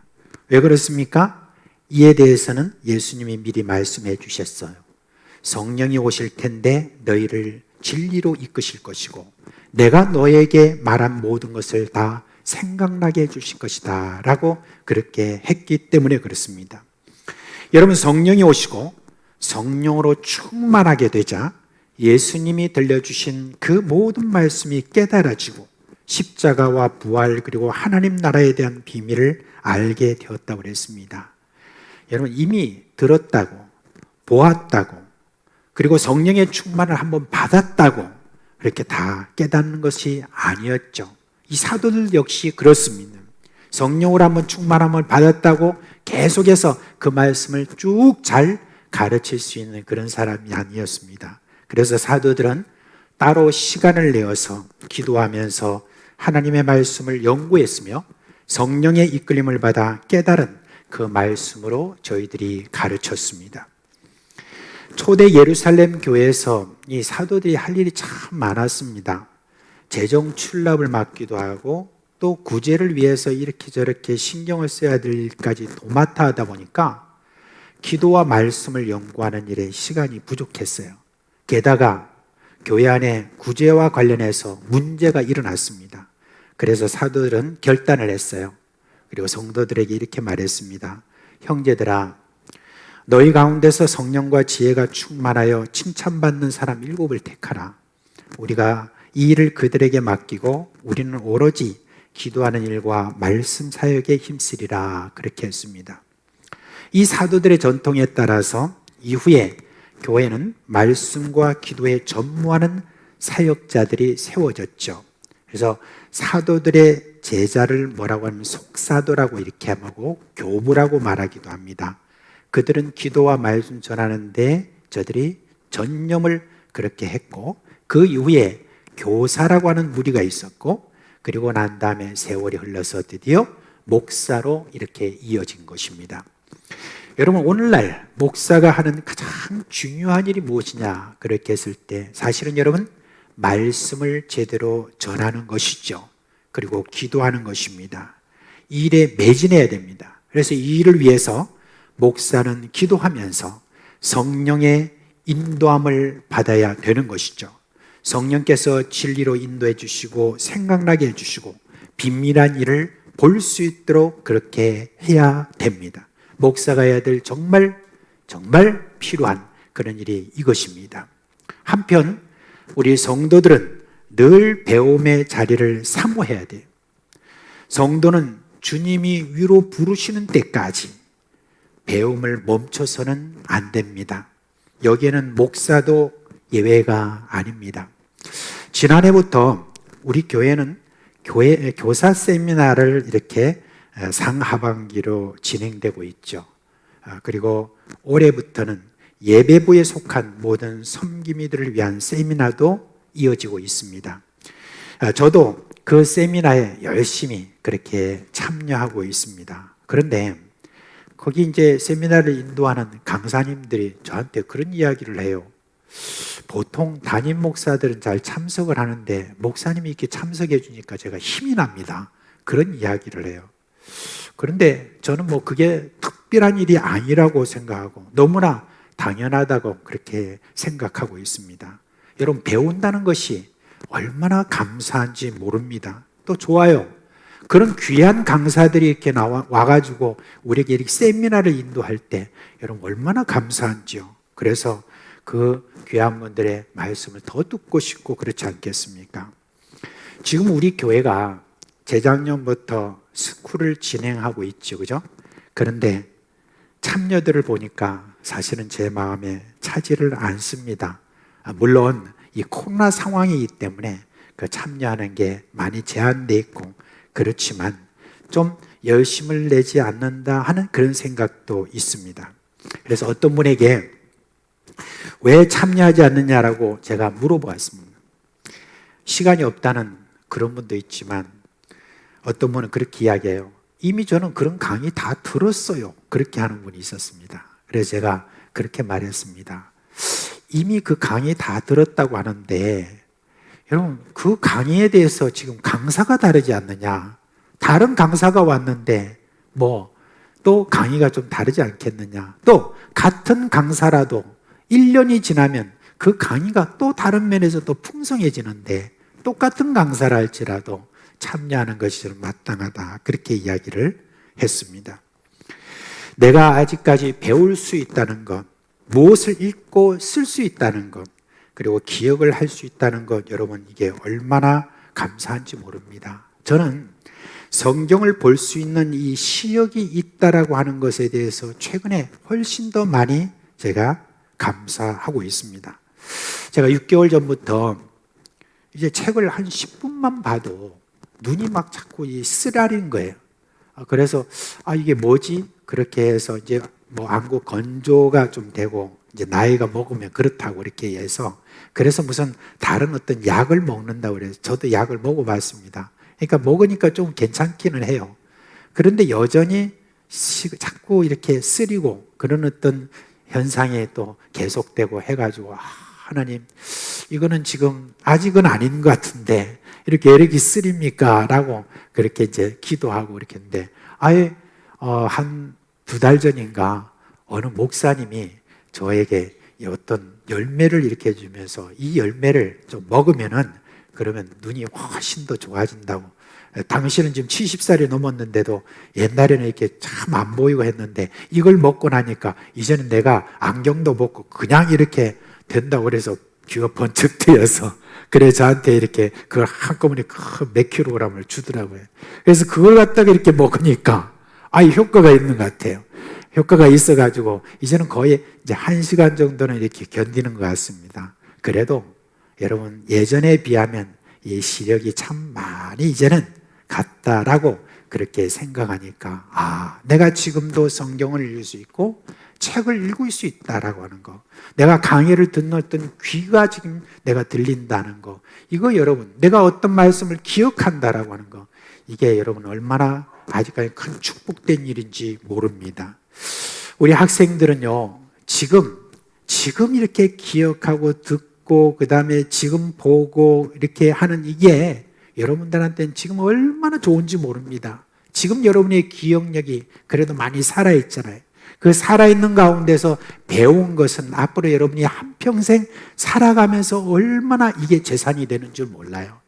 왜 그렇습니까? 이에 대해서는 예수님이 미리 말씀해 주셨어요. 성령이 오실 텐데 너희를 진리로 이끄실 것이고 내가 너에게 말한 모든 것을 다 생각나게 해주실 것이다 라고 그렇게 했기 때문에 그렇습니다. 여러분, 성령이 오시고 성령으로 충만하게 되자 예수님이 들려주신 그 모든 말씀이 깨달아지고 십자가와 부활 그리고 하나님 나라에 대한 비밀을 알게 되었다고 그랬습니다. 여러분, 이미 들었다고 보았다고 그리고 성령의 충만을 한번 받았다고 그렇게 다 깨닫는 것이 아니었죠. 이 사도들 역시 그렇습니다. 성령으로 한번 충만함을 받았다고 계속해서 그 말씀을 쭉 잘 가르칠 수 있는 그런 사람이 아니었습니다. 그래서 사도들은 따로 시간을 내어서 기도하면서 하나님의 말씀을 연구했으며 성령의 이끌림을 받아 깨달은 그 말씀으로 저희들이 가르쳤습니다. 초대 예루살렘 교회에서 이 사도들이 할 일이 참 많았습니다. 재정 출납을 맡기도 하고 또 구제를 위해서 이렇게 저렇게 신경을 써야 될 일까지 도맡아 하다 보니까 기도와 말씀을 연구하는 일에 시간이 부족했어요. 게다가 교회 안에 구제와 관련해서 문제가 일어났습니다. 그래서 사도들은 결단을 했어요. 그리고 성도들에게 이렇게 말했습니다. 형제들아, 너희 가운데서 성령과 지혜가 충만하여 칭찬받는 사람 7을 택하라. 우리가 이 일을 그들에게 맡기고 우리는 오로지 기도하는 일과 말씀 사역에 힘쓰리라. 그렇게 했습니다. 이 사도들의 전통에 따라서 이후에 교회는 말씀과 기도에 전무하는 사역자들이 세워졌죠. 그래서 사도들의 제자를 뭐라고 하면 속사도라고 이렇게 하고 교부라고 말하기도 합니다. 그들은 기도와 말씀 전하는데 저들이 전념을 그렇게 했고 그 이후에 교사라고 하는 무리가 있었고 그리고 난 다음에 세월이 흘러서 드디어 목사로 이렇게 이어진 것입니다. 여러분, 오늘날 목사가 하는 가장 중요한 일이 무엇이냐 그렇게 했을 때 사실은 여러분 말씀을 제대로 전하는 것이죠. 그리고 기도하는 것입니다. 이 일에 매진해야 됩니다. 그래서 이 일을 위해서 목사는 기도하면서 성령의 인도함을 받아야 되는 것이죠. 성령께서 진리로 인도해 주시고 생각나게 해 주시고 비밀한 일을 볼 수 있도록 그렇게 해야 됩니다. 목사가 해야 될 정말 필요한 그런 일이 이것입니다. 한편 우리 성도들은 늘 배움의 자리를 사모해야 돼요. 성도는 주님이 위로 부르시는 때까지 배움을 멈춰서는 안 됩니다. 여기에는 목사도 예외가 아닙니다. 지난해부터 우리 교회는 교사 세미나를 이렇게 상하반기로 진행되고 있죠. 그리고 올해부터는 예배부에 속한 모든 섬김이들을 위한 세미나도 이어지고 있습니다. 저도 그 세미나에 열심히 그렇게 참여하고 있습니다. 그런데 거기 이제 세미나를 인도하는 강사님들이 저한테 그런 이야기를 해요. 보통 담임 목사들은 잘 참석을 하는데 목사님이 이렇게 참석해 주니까 제가 힘이 납니다. 그런 이야기를 해요. 그런데 저는 뭐 그게 특별한 일이 아니라고 생각하고 너무나 당연하다고 그렇게 생각하고 있습니다. 여러분, 배운다는 것이 얼마나 감사한지 모릅니다. 또 좋아요. 그런 귀한 강사들이 이렇게 와가지고 우리에게 이렇게 세미나를 인도할 때 여러분 얼마나 감사한지요. 그래서 그 귀한 분들의 말씀을 더 듣고 싶고 그렇지 않겠습니까? 지금 우리 교회가 재작년부터 스쿨을 진행하고 있죠, 그죠? 그런데 참여들을 보니까 사실은 제 마음에 차지를 않습니다. 물론 이 코로나 상황이기 때문에 그 참여하는 게 많이 제한돼 있고 그렇지만 좀 열심을 내지 않는다 하는 그런 생각도 있습니다. 그래서 어떤 분에게 왜 참여하지 않느냐라고 제가 물어보았습니다. 시간이 없다는 그런 분도 있지만 어떤 분은 그렇게 이야기해요. 이미 저는 그런 강의 다 들었어요. 그렇게 하는 분이 있었습니다. 그래서 제가 그렇게 말했습니다. 이미 그 강의 다 들었다고 하는데 여러분 그 강의에 대해서 지금 강사가 다르지 않느냐. 다른 강사가 왔는데 뭐 또 강의가 좀 다르지 않겠느냐. 또 같은 강사라도 1년이 지나면 그 강의가 또 다른 면에서 또 풍성해지는데 똑같은 강사를 할지라도 참여하는 것이 좀 마땅하다. 그렇게 이야기를 했습니다. 내가 아직까지 배울 수 있다는 것, 무엇을 읽고 쓸 수 있다는 것, 그리고 기억을 할 수 있다는 것, 여러분 이게 얼마나 감사한지 모릅니다. 저는 성경을 볼 수 있는 이 시력이 있다라고 하는 것에 대해서 최근에 훨씬 더 많이 제가 감사하고 있습니다. 제가 6개월 전부터 이제 책을 한 10분만 봐도 눈이 막 자꾸 쓰라린 거예요. 그래서 이게 뭐지? 그렇게 해서 이제 뭐 안구 건조가 좀 되고 이제 나이가 먹으면 그렇다고 이렇게 해서 그래서 무슨 다른 어떤 약을 먹는다고 그래서 저도 약을 먹어봤습니다. 그러니까 먹으니까 좀 괜찮기는 해요. 그런데 여전히 자꾸 이렇게 쓰리고 그런 어떤 현상이 또 계속되고 해가지고 하나님 이거는 지금 아직은 아닌 것 같은데 이렇게 쓰립니까? 라고 그렇게 이제 기도하고 이렇게 했는데 아예 한 2달 전인가 어느 목사님이 저에게 어떤 열매를 이렇게 해주면서 이 열매를 좀 먹으면은 그러면 눈이 훨씬 더 좋아진다고. 당신은 지금 70살이 넘었는데도 옛날에는 이렇게 참 안 보이고 했는데 이걸 먹고 나니까 이제는 내가 안경도 벗고 그냥 이렇게 된다고 그래서 귀가 번쩍 뜨여서 그래 저한테 이렇게 그걸 한꺼번에 몇 킬로그램을 주더라고요. 그래서 그걸 갖다가 이렇게 먹으니까 효과가 있는 것 같아요. 효과가 있어가지고 이제는 거의 이제 1시간 정도는 이렇게 견디는 것 같습니다. 그래도 여러분 예전에 비하면 이 시력이 참 많이 이제는 같다라고 그렇게 생각하니까 내가 지금도 성경을 읽을 수 있고 책을 읽을 수 있다라고 하는 거, 내가 강의를 듣는 어떤 귀가 지금 내가 들린다는 거, 이거 여러분 내가 어떤 말씀을 기억한다라고 하는 거, 이게 여러분 얼마나 아직까지 큰 축복된 일인지 모릅니다. 우리 학생들은요 지금 이렇게 기억하고 듣고 그 다음에 지금 보고 이렇게 하는 이게 여러분들한테는 지금 얼마나 좋은지 모릅니다. 지금 여러분의 기억력이 그래도 많이 살아있잖아요. 그 살아있는 가운데서 배운 것은 앞으로 여러분이 한평생 살아가면서 얼마나 이게 재산이 되는 줄 몰라요.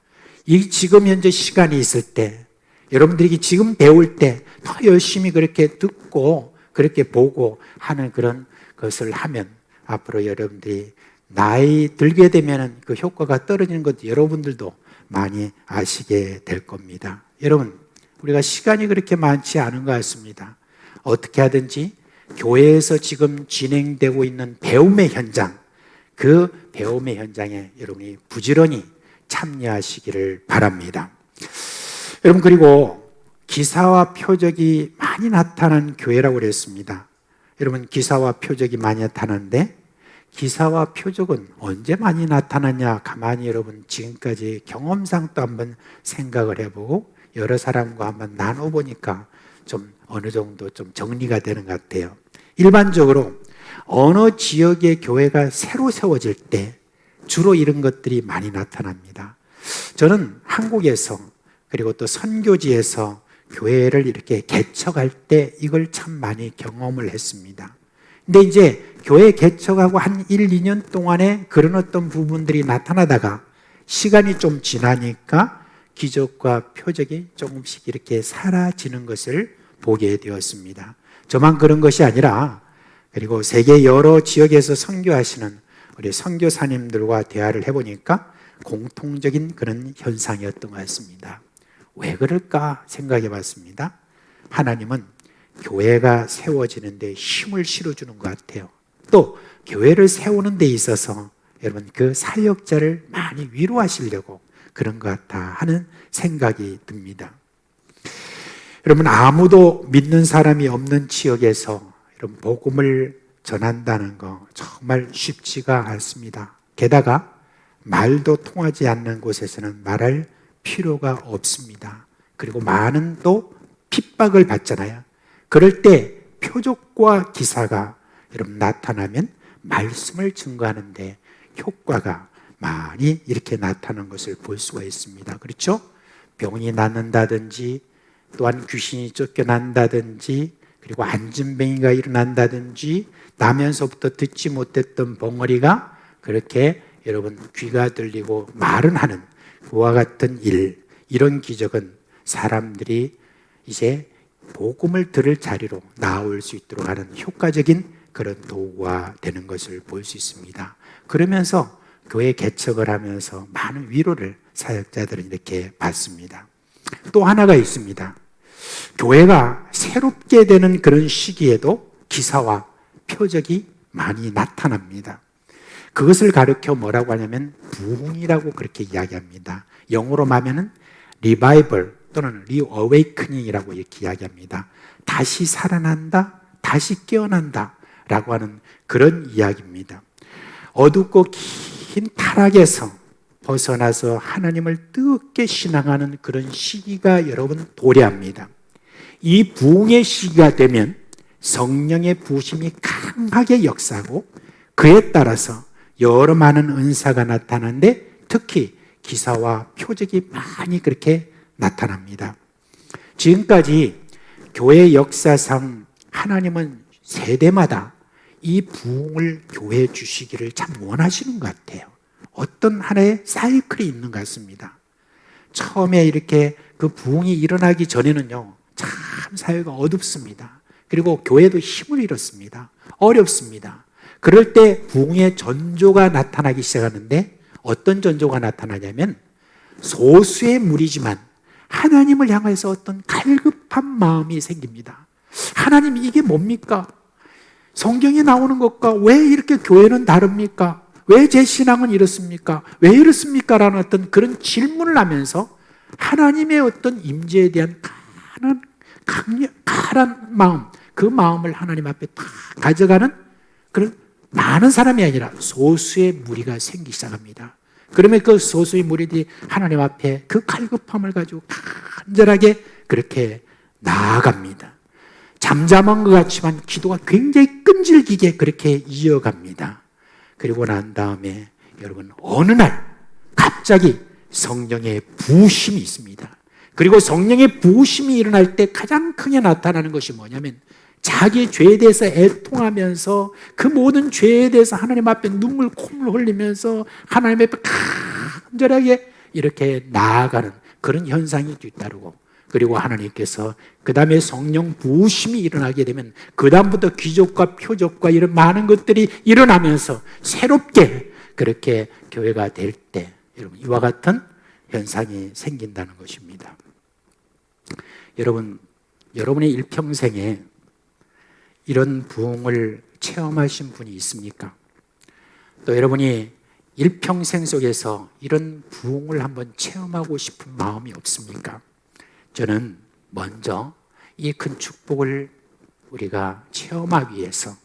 이 지금 현재 시간이 있을 때 여러분들이 지금 배울 때 더 열심히 그렇게 듣고 그렇게 보고 하는 그런 것을 하면 앞으로 여러분들이 나이 들게 되면 그 효과가 떨어지는 것도 여러분들도 많이 아시게 될 겁니다. 여러분 우리가 시간이 그렇게 많지 않은 것 같습니다. 어떻게 하든지 교회에서 지금 진행되고 있는 배움의 현장, 그 배움의 현장에 여러분이 부지런히 참여하시기를 바랍니다. 여러분 그리고 기사와 표적이 많이 나타난 교회라고 그랬습니다. 여러분 기사와 표적이 많이 나타나는데 기사와 표적은 언제 많이 나타났냐? 가만히 여러분 지금까지 경험상 또 한번 생각을 해보고 여러 사람과 한번 나눠보니까 좀 어느 정도 좀 정리가 되는 것 같아요. 일반적으로 어느 지역의 교회가 새로 세워질 때 주로 이런 것들이 많이 나타납니다. 저는 한국에서 그리고 또 선교지에서 교회를 이렇게 개척할 때 이걸 참 많이 경험을 했습니다. 근데 이제 교회 개척하고 한 1, 2년 동안에 그런 어떤 부분들이 나타나다가 시간이 좀 지나니까 기적과 표적이 조금씩 이렇게 사라지는 것을 보게 되었습니다. 저만 그런 것이 아니라 그리고 세계 여러 지역에서 선교하시는 우리 선교사님들과 대화를 해보니까 공통적인 그런 현상이었던 것 같습니다. 왜 그럴까 생각해 봤습니다. 하나님은 교회가 세워지는 데 힘을 실어주는 것 같아요. 또 교회를 세우는 데 있어서 여러분 그 사역자를 많이 위로하시려고 그런 것 같아 하는 생각이 듭니다. 여러분 아무도 믿는 사람이 없는 지역에서 여러분 복음을 전한다는 거 정말 쉽지가 않습니다. 게다가 말도 통하지 않는 곳에서는 말할 필요가 없습니다. 그리고 많은 또 핍박을 받잖아요. 그럴 때 표적과 기사가 여러분 나타나면 말씀을 증거하는데 효과가 많이 이렇게 나타나는 것을 볼 수가 있습니다. 그렇죠? 병이 낫는다든지 또한 귀신이 쫓겨난다든지 그리고 안진뱅이가 일어난다든지 나면서부터 듣지 못했던 벙어리가 그렇게 여러분 귀가 들리고 말은 하는 그와 같은 일, 이런 기적은 사람들이 이제 복음을 들을 자리로 나올 수 있도록 하는 효과적인 그런 도구가 되는 것을 볼 수 있습니다. 그러면서 교회 개척을 하면서 많은 위로를 사역자들은 이렇게 받습니다. 또 하나가 있습니다. 교회가 새롭게 되는 그런 시기에도 기사와 표적이 많이 나타납니다. 그것을 가르쳐 뭐라고 하냐면 부흥이라고 그렇게 이야기합니다. 영어로 말하면 리바이벌 또는 리어웨이크닝이라고 이렇게 이야기합니다. 다시 살아난다, 다시 깨어난다 라고 하는 그런 이야기입니다. 어둡고 긴 타락에서 벗어나서 하나님을 뜨겁게 신앙하는 그런 시기가 여러분 도래합니다. 이 부흥의 시기가 되면 성령의 부으심이 강하게 역사하고 그에 따라서 여러 많은 은사가 나타나는데 특히 기사와 표적이 많이 그렇게 나타납니다. 지금까지 교회 역사상 하나님은 세대마다 이 부흥을 교회에 주시기를 참 원하시는 것 같아요. 어떤 하나의 사이클이 있는 것 같습니다. 처음에 이렇게 그 부흥이 일어나기 전에는요, 참 사회가 어둡습니다. 그리고 교회도 힘을 잃었습니다. 어렵습니다. 그럴 때 부흥의 전조가 나타나기 시작하는데 어떤 전조가 나타나냐면 소수의 무리지만 하나님을 향해서 어떤 갈급한 마음이 생깁니다. 하나님, 이게 뭡니까? 성경에 나오는 것과 왜 이렇게 교회는 다릅니까? 왜 제 신앙은 이렇습니까? 왜 이렇습니까? 라는 어떤 그런 질문을 하면서 하나님의 어떤 임재에 대한 강한 마음, 그 마음을 하나님 앞에 다 가져가는 그런 많은 사람이 아니라 소수의 무리가 생기기 시작합니다. 그러면 그 소수의 무리들이 하나님 앞에 그 갈급함을 가지고 간절하게 그렇게 나아갑니다. 잠잠한 것 같지만 기도가 굉장히 끈질기게 그렇게 이어갑니다. 그리고 난 다음에 여러분 어느 날 갑자기 성령의 부으심이 있습니다. 그리고 성령의 부으심이 일어날 때 가장 크게 나타나는 것이 뭐냐면 자기의 죄에 대해서 애통하면서 그 모든 죄에 대해서 하나님 앞에 눈물 콧물 흘리면서 하나님 앞에 간절하게 이렇게 나아가는 그런 현상이 뒤따르고, 그리고 하나님께서 그 다음에 성령 부으심이 일어나게 되면 그 다음부터 기적과 표적과 이런 많은 것들이 일어나면서 새롭게 그렇게 교회가 될 때 여러분 이와 같은 현상이 생긴다는 것입니다. 여러분, 여러분의 일평생에 이런 부흥을 체험하신 분이 있습니까? 또 여러분이 일평생 속에서 이런 부흥을 한번 체험하고 싶은 마음이 없습니까? 저는 먼저 이 큰 축복을 우리가 체험하기 위해서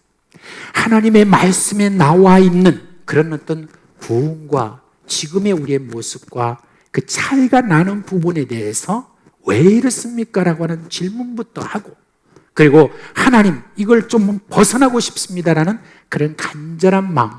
하나님의 말씀에 나와 있는 그런 어떤 부흥과 지금의 우리의 모습과 그 차이가 나는 부분에 대해서 왜 이렇습니까? 라고 하는 질문부터 하고, 그리고 하나님 이걸 좀 벗어나고 싶습니다라는 그런 간절한 마음,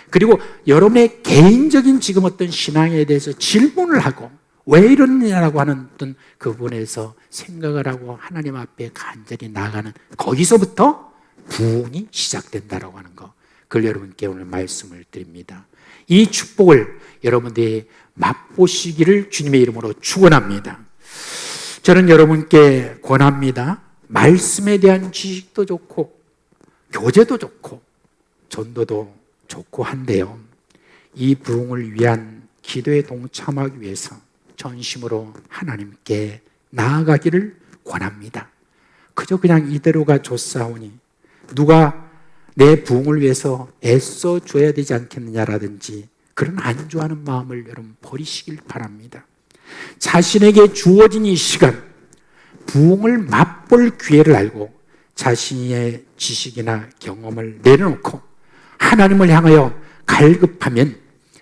그리고 여러분의 개인적인 지금 어떤 신앙에 대해서 질문을 하고 왜 이러느냐라고 하는 어떤 그 부분에서 생각을 하고 하나님 앞에 간절히 나아가는, 거기서부터 부흥이 시작된다라고 하는 거, 그걸 여러분께 오늘 말씀을 드립니다. 이 축복을 여러분들이 맛보시기를 주님의 이름으로 축원합니다. 저는 여러분께 권합니다. 말씀에 대한 지식도 좋고 교제도 좋고 전도도 좋고 한데요, 이 부흥을 위한 기도에 동참하기 위해서 전심으로 하나님께 나아가기를 권합니다. 그저 그냥 이대로가 좋사오니 누가 내 부흥을 위해서 애써 줘야 되지 않겠느냐라든지 그런 안주하는 마음을 여러분 버리시길 바랍니다. 자신에게 주어진 이 시간, 부흥을 맛볼 기회를 알고 자신의 지식이나 경험을 내려놓고 하나님을 향하여 갈급하면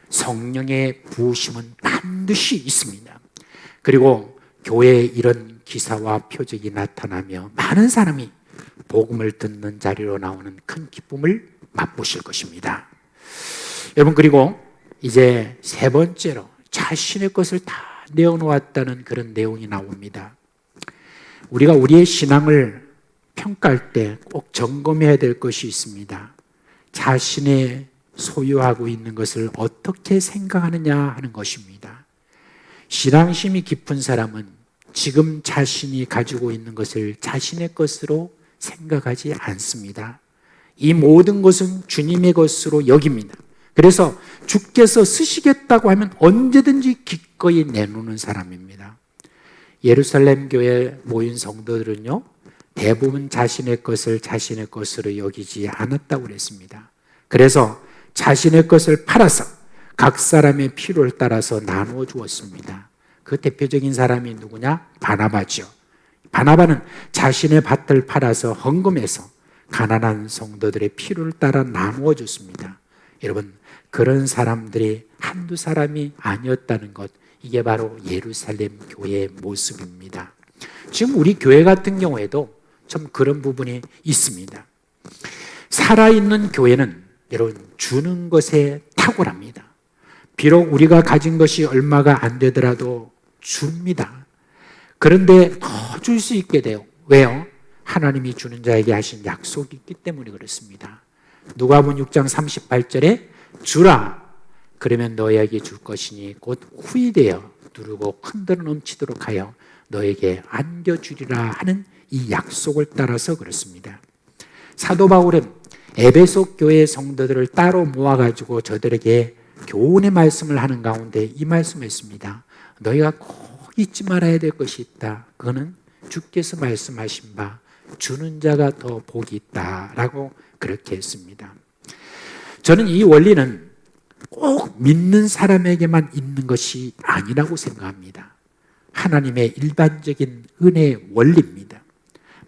성령의 부으심은 반드시 있습니다. 그리고 교회에 이런 기사와 표적이 나타나며 많은 사람이 복음을 듣는 자리로 나오는 큰 기쁨을 맛보실 것입니다. 여러분, 그리고 이제 세 번째로 자신의 것을 다 내어놓았다는 그런 내용이 나옵니다. 우리가 우리의 신앙을 평가할 때 꼭 점검해야 될 것이 있습니다. 자신의 소유하고 있는 것을 어떻게 생각하느냐 하는 것입니다. 신앙심이 깊은 사람은 지금 자신이 가지고 있는 것을 자신의 것으로 생각하지 않습니다. 이 모든 것은 주님의 것으로 여깁니다. 그래서 주께서 쓰시겠다고 하면 언제든지 기꺼이 내놓는 사람입니다. 예루살렘 교회에 모인 성도들은요, 대부분 자신의 것을 자신의 것으로 여기지 않았다고 그랬습니다. 그래서 자신의 것을 팔아서 각 사람의 필요를 따라서 나누어 주었습니다. 그 대표적인 사람이 누구냐? 바나바죠. 바나바는 자신의 밭을 팔아서 헌금해서 가난한 성도들의 필요를 따라 나누어 줬습니다. 여러분, 그런 사람들이 한두 사람이 아니었다는 것, 이게 바로 예루살렘 교회의 모습입니다. 지금 우리 교회 같은 경우에도 좀 그런 부분이 있습니다. 살아있는 교회는 여러분 주는 것에 탁월합니다. 비록 우리가 가진 것이 얼마가 안 되더라도 줍니다. 그런데 더 줄 수 있게 돼요. 왜요? 하나님이 주는 자에게 하신 약속이 있기 때문에 그렇습니다. 누가복음 6장 38절에 주라 그러면 너희에게 줄 것이니 곧 후이되어 누르고 흔들어 넘치도록 하여 너에게 안겨주리라 하는 이 약속을 따라서 그렇습니다. 사도 바울은 에베소 교회 성도들을 따로 모아가지고 저들에게 교훈의 말씀을 하는 가운데 이 말씀을 했습니다. 너희가 꼭 잊지 말아야 될 것이 있다. 그거는 주께서 말씀하신 바 주는 자가 더 복이 있다라고 그렇게 했습니다. 저는 이 원리는 꼭 믿는 사람에게만 있는 것이 아니라고 생각합니다. 하나님의 일반적인 은혜의 원리입니다.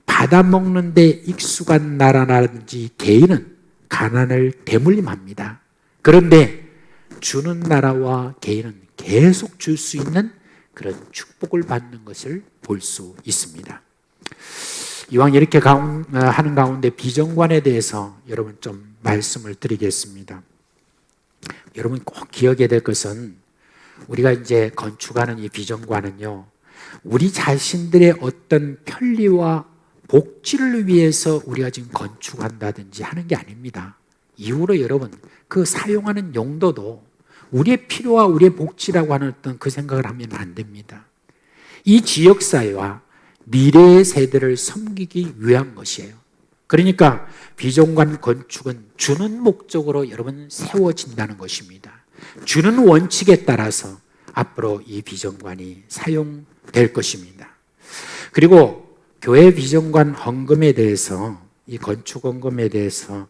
받아먹는 데 익숙한 나라라든지 개인은 가난을 대물림합니다. 그런데 주는 나라와 개인은 계속 줄 수 있는 그런 축복을 받는 것을 볼 수 있습니다. 이왕 이렇게 하는 가운데 비전관에 대해서 여러분 좀 말씀을 드리겠습니다. 여러분 꼭 기억해야 될 것은 우리가 이제 건축하는 이 비전관은요, 우리 자신들의 어떤 편리와 복지를 위해서 우리가 지금 건축한다든지 하는 게 아닙니다. 이후로 여러분 그 사용하는 용도도 우리의 필요와 우리의 복지라고 하는 어떤 그 생각을 하면 안 됩니다. 이 지역사회와 미래의 세대를 섬기기 위한 것이에요. 그러니까 비전관 건축은 주는 목적으로 여러분 세워진다는 것입니다. 주는 원칙에 따라서 앞으로 이 비전관이 사용될 것입니다. 그리고 교회 비전관 헌금에 대해서, 이 건축 헌금에 대해서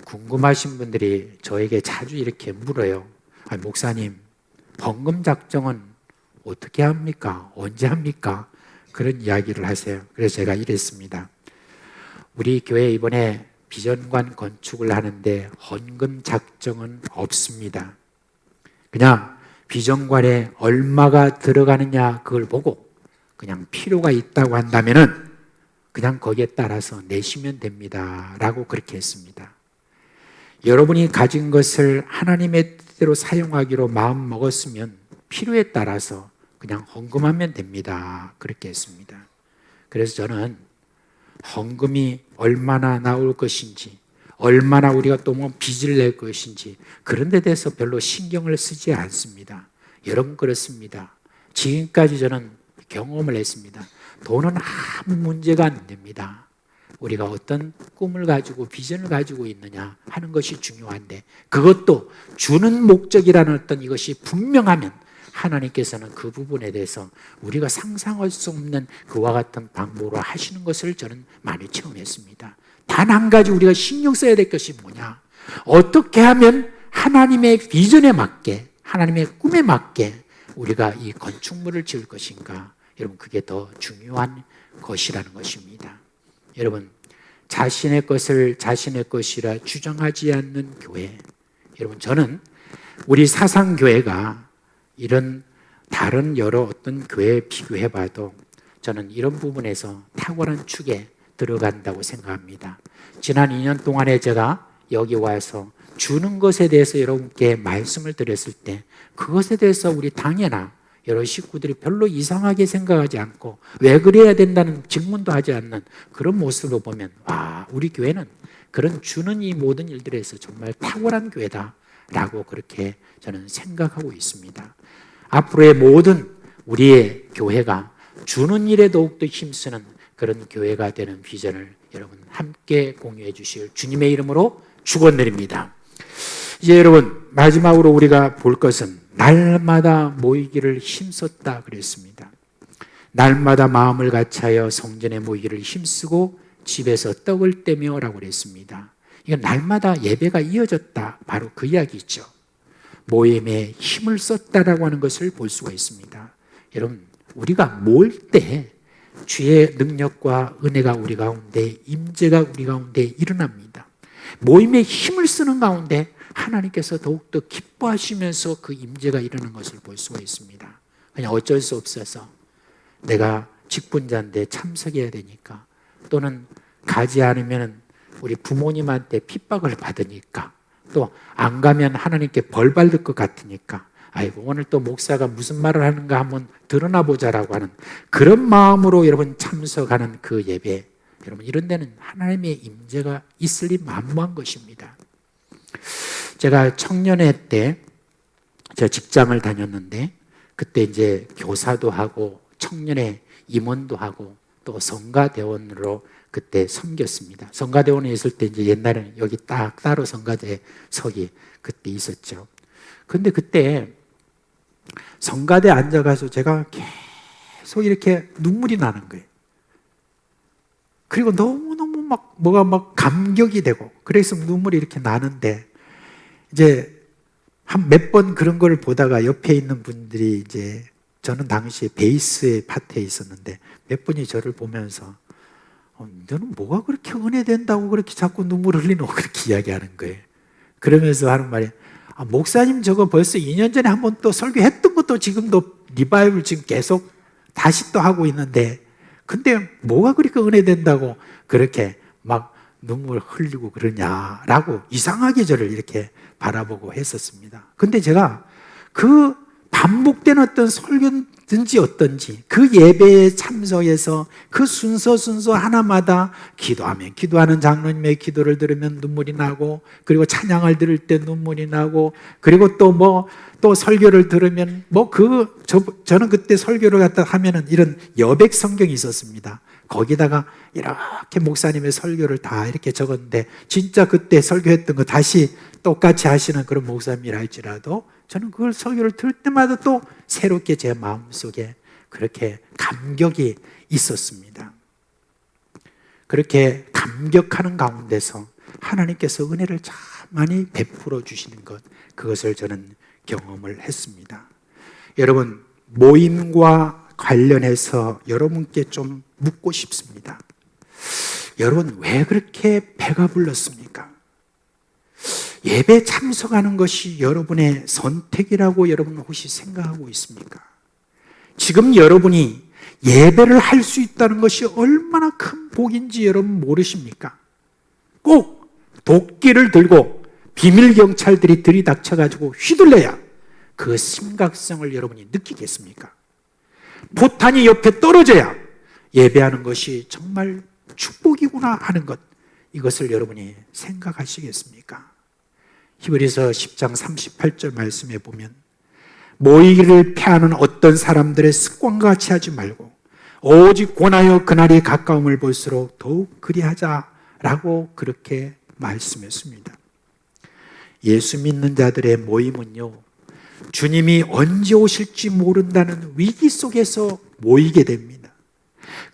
궁금하신 분들이 저에게 자주 이렇게 물어요. 목사님, 헌금 작정은 어떻게 합니까? 언제 합니까? 그런 이야기를 하세요. 그래서 제가 이랬습니다. 우리 교회 이번에 비전관 건축을 하는데 헌금 작정은 없습니다. 그냥 비전관에 얼마가 들어가느냐 그걸 보고 그냥 필요가 있다고 한다면은 그냥 거기에 따라서 내시면 됩니다 라고 그렇게 했습니다. 여러분이 가진 것을 하나님의 뜻대로 사용하기로 마음 먹었으면 필요에 따라서 그냥 헌금하면 됩니다 그렇게 했습니다. 그래서 저는 헌금이 얼마나 나올 것인지, 얼마나 우리가 또 뭐 빚을 낼 것인지 그런 데 대해서 별로 신경을 쓰지 않습니다. 여러분 그렇습니다. 지금까지 저는 경험을 했습니다. 돈은 아무 문제가 안 됩니다. 우리가 어떤 꿈을 가지고 비전을 가지고 있느냐 하는 것이 중요한데, 그것도 주는 목적이라는 어떤 이것이 분명하면 하나님께서는 그 부분에 대해서 우리가 상상할 수 없는 그와 같은 방법으로 하시는 것을 저는 많이 체험했습니다. 단 한 가지 우리가 신경 써야 될 것이 뭐냐, 어떻게 하면 하나님의 비전에 맞게, 하나님의 꿈에 맞게 우리가 이 건축물을 지을 것인가. 여러분 그게 더 중요한 것이라는 것입니다. 여러분 자신의 것을 자신의 것이라 주장하지 않는 교회, 여러분 저는 우리 사상교회가 이런 다른 여러 어떤 교회에 비교해봐도 저는 이런 부분에서 탁월한 축에 들어간다고 생각합니다. 지난 2년 동안에 제가 여기 와서 주는 것에 대해서 여러분께 말씀을 드렸을 때 그것에 대해서 우리 당연한 여러 식구들이 별로 이상하게 생각하지 않고 왜 그래야 된다는 질문도 하지 않는 그런 모습을 보면, 와, 우리 교회는 그런 주는 이 모든 일들에서 정말 탁월한 교회다 라고 그렇게 저는 생각하고 있습니다. 앞으로의 모든 우리의 교회가 주는 일에 더욱더 힘쓰는 그런 교회가 되는 비전을 여러분 함께 공유해 주실 주님의 이름으로 축원드립니다. 이제 여러분 마지막으로 우리가 볼 것은 날마다 모이기를 힘썼다 그랬습니다. 날마다 마음을 같이하여 성전에 모이기를 힘쓰고 집에서 떡을 떼며 라고 그랬습니다. 이건 날마다 예배가 이어졌다, 바로 그 이야기죠. 모임에 힘을 썼다라고 하는 것을 볼 수가 있습니다. 여러분 우리가 모일 때 주의 능력과 은혜가 우리 가운데, 임재가 우리 가운데 일어납니다. 모임에 힘을 쓰는 가운데 하나님께서 더욱더 기뻐하시면서 그 임재가 일어나는 것을 볼 수가 있습니다. 그냥 어쩔 수 없어서 내가 직분자인데 참석해야 되니까, 또는 가지 않으면 우리 부모님한테 핍박을 받으니까, 또 안 가면 하나님께 벌 받을 것 같으니까, 아이고 오늘 또 목사가 무슨 말을 하는가 한번 들어나 보자라고 하는 그런 마음으로 여러분 참석하는 그 예배, 여러분 이런 데는 하나님의 임재가 있을 리 만무한 것입니다. 제가 청년회 때 제가 직장을 다녔는데, 그때 이제 교사도 하고 청년회 임원도 하고 또 성가대원으로 그때 섬겼습니다. 성가대원에 있을 때 이제 옛날에는 여기 딱 따로 성가대석이 그때 있었죠. 근데 그때 성가대에 앉아가서 제가 계속 이렇게 눈물이 나는 거예요. 그리고 너무너무 막 뭐가 막 감격이 되고, 그래서 눈물이 이렇게 나는데, 이제 한 몇 번 그런 걸 보다가 옆에 있는 분들이, 이제 저는 당시에 베이스의 파트에 있었는데 몇 분이 저를 보면서 너는 뭐가 그렇게 은혜된다고 그렇게 자꾸 눈물을 흘리노, 그렇게 이야기하는 거예요. 그러면서 하는 말이, 목사님 저거 벌써 2년 전에 한번 또 설교했던 것도 지금도 리바이벌 지금 계속 다시 또 하고 있는데, 근데 뭐가 그렇게 은혜된다고 그렇게 막 눈물 흘리고 그러냐라고 이상하게 저를 이렇게 바라보고 했었습니다. 근데 제가 그 반복된 어떤 설교든지 어떤지 그 예배에 참석해서 그 순서 하나마다 기도하면 기도하는 장로님의 기도를 들으면 눈물이 나고, 그리고 찬양을 들을 때 눈물이 나고, 그리고 또 설교를 들으면 저는 그때 설교를 갖다 하면은 이런 여백 성경이 있었습니다. 거기다가 이렇게 목사님의 설교를 다 이렇게 적었는데, 진짜 그때 설교했던 거 다시 똑같이 하시는 그런 목사님이라 할지라도 저는 그걸 설교를 들을 때마다 또 새롭게 제 마음속에 그렇게 감격이 있었습니다. 그렇게 감격하는 가운데서 하나님께서 은혜를 참 많이 베풀어 주시는 것, 그것을 저는 경험을 했습니다. 여러분, 모임과 관련해서 여러분께 좀 묻고 싶습니다. 여러분, 왜 그렇게 배가 불렀습니까? 예배 참석하는 것이 여러분의 선택이라고 여러분 혹시 생각하고 있습니까? 지금 여러분이 예배를 할 수 있다는 것이 얼마나 큰 복인지 여러분 모르십니까? 꼭 도끼를 들고 비밀 경찰들이 들이닥쳐가지고 휘둘려야 그 심각성을 여러분이 느끼겠습니까? 포탄이 옆에 떨어져야 예배하는 것이 정말 축복이구나 하는 것, 이것을 여러분이 생각하시겠습니까? 히브리서 10장 38절 말씀에 보면, 모이기를 패하는 어떤 사람들의 습관과 같이 하지 말고 오직 권하여 그날이 가까움을 볼수록 더욱 그리하자라고 그렇게 말씀했습니다. 예수 믿는 자들의 모임은요, 주님이 언제 오실지 모른다는 위기 속에서 모이게 됩니다.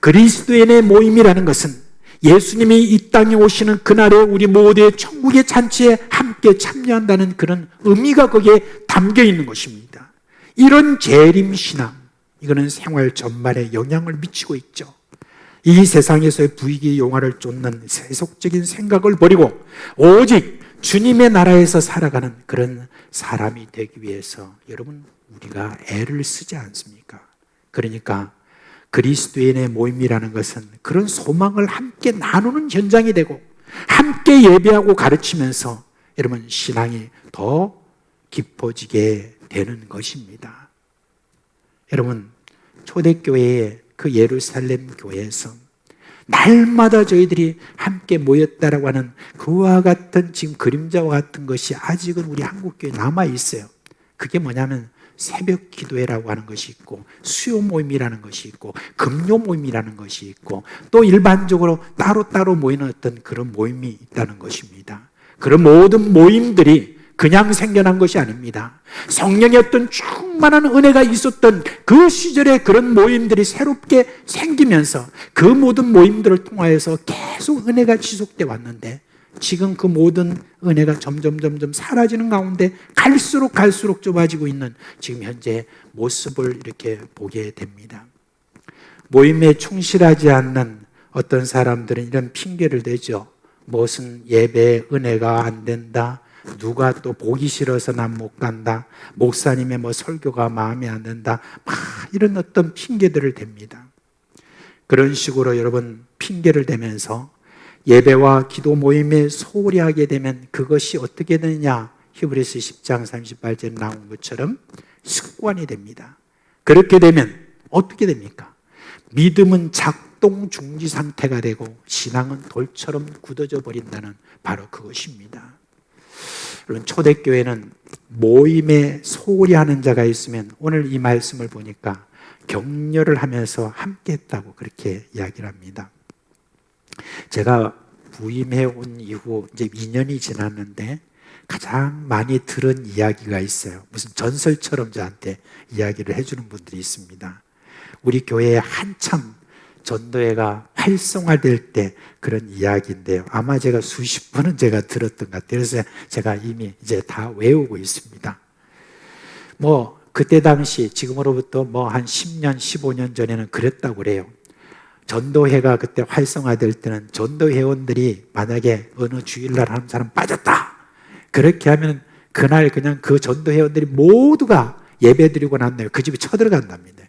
그리스도인의 모임이라는 것은 예수님이 이 땅에 오시는 그날에 우리 모두의 천국의 잔치에 함께 참여한다는 그런 의미가 거기에 담겨 있는 것입니다. 이런 재림신앙, 이거는 생활 전반에 영향을 미치고 있죠. 이 세상에서의 부익의 영화를 쫓는 세속적인 생각을 버리고 오직 주님의 나라에서 살아가는 그런 사람이 되기 위해서 여러분, 우리가 애를 쓰지 않습니까? 그러니까 그리스도인의 모임이라는 것은 그런 소망을 함께 나누는 현장이 되고, 함께 예배하고 가르치면서 여러분 신앙이 더 깊어지게 되는 것입니다. 여러분, 초대교회의 그 예루살렘 교회에서 날마다 저희들이 함께 모였다라고 하는 그와 같은 지금 그림자와 같은 것이 아직은 우리 한국교회에 남아 있어요. 그게 뭐냐면 새벽 기도회라고 하는 것이 있고, 수요 모임이라는 것이 있고, 금요 모임이라는 것이 있고, 또 일반적으로 따로따로 모이는 어떤 그런 모임이 있다는 것입니다. 그런 모든 모임들이 그냥 생겨난 것이 아닙니다. 성령의 어떤 충만한 은혜가 있었던 그 시절에 그런 모임들이 새롭게 생기면서 그 모든 모임들을 통하여서 계속 은혜가 지속돼 왔는데, 지금 그 모든 은혜가 점점 사라지는 가운데 갈수록 좁아지고 있는 지금 현재 모습을 이렇게 보게 됩니다. 모임에 충실하지 않는 어떤 사람들은 이런 핑계를 대죠. 무슨 예배 은혜가 안 된다, 누가 또 보기 싫어서 난 못 간다, 목사님의 뭐 설교가 마음에 안 든다, 막 이런 어떤 핑계들을 댑니다. 그런 식으로 여러분 핑계를 대면서 예배와 기도 모임에 소홀히 하게 되면 그것이 어떻게 되느냐, 히브리서 10장 38절에 나온 것처럼 습관이 됩니다. 그렇게 되면 어떻게 됩니까? 믿음은 작동 중지 상태가 되고 신앙은 돌처럼 굳어져 버린다는 바로 그것입니다. 여러분, 초대교회는 모임에 소홀히 하는 자가 있으면 오늘 이 말씀을 보니까 격려를 하면서 함께 했다고 그렇게 이야기를 합니다. 제가 부임해 온 이후 이제 2년이 지났는데 가장 많이 들은 이야기가 있어요. 무슨 전설처럼 저한테 이야기를 해주는 분들이 있습니다. 우리 교회에 한참 전도회가 활성화될 때 그런 이야기인데요. 아마 제가 수십 번은 제가 들었던 것 같아요. 그래서 제가 이미 이제 다 외우고 있습니다. 뭐 그때 당시 지금으로부터 뭐 한 10년, 15년 전에는 그랬다고 그래요. 전도회가 그때 활성화될 때는 전도 회원들이 만약에 어느 주일날 한 사람 빠졌다, 그렇게 하면 그날 그냥 그 전도 회원들이 모두가 예배 드리고 난 다음에 그 집에 쳐들어간답니다.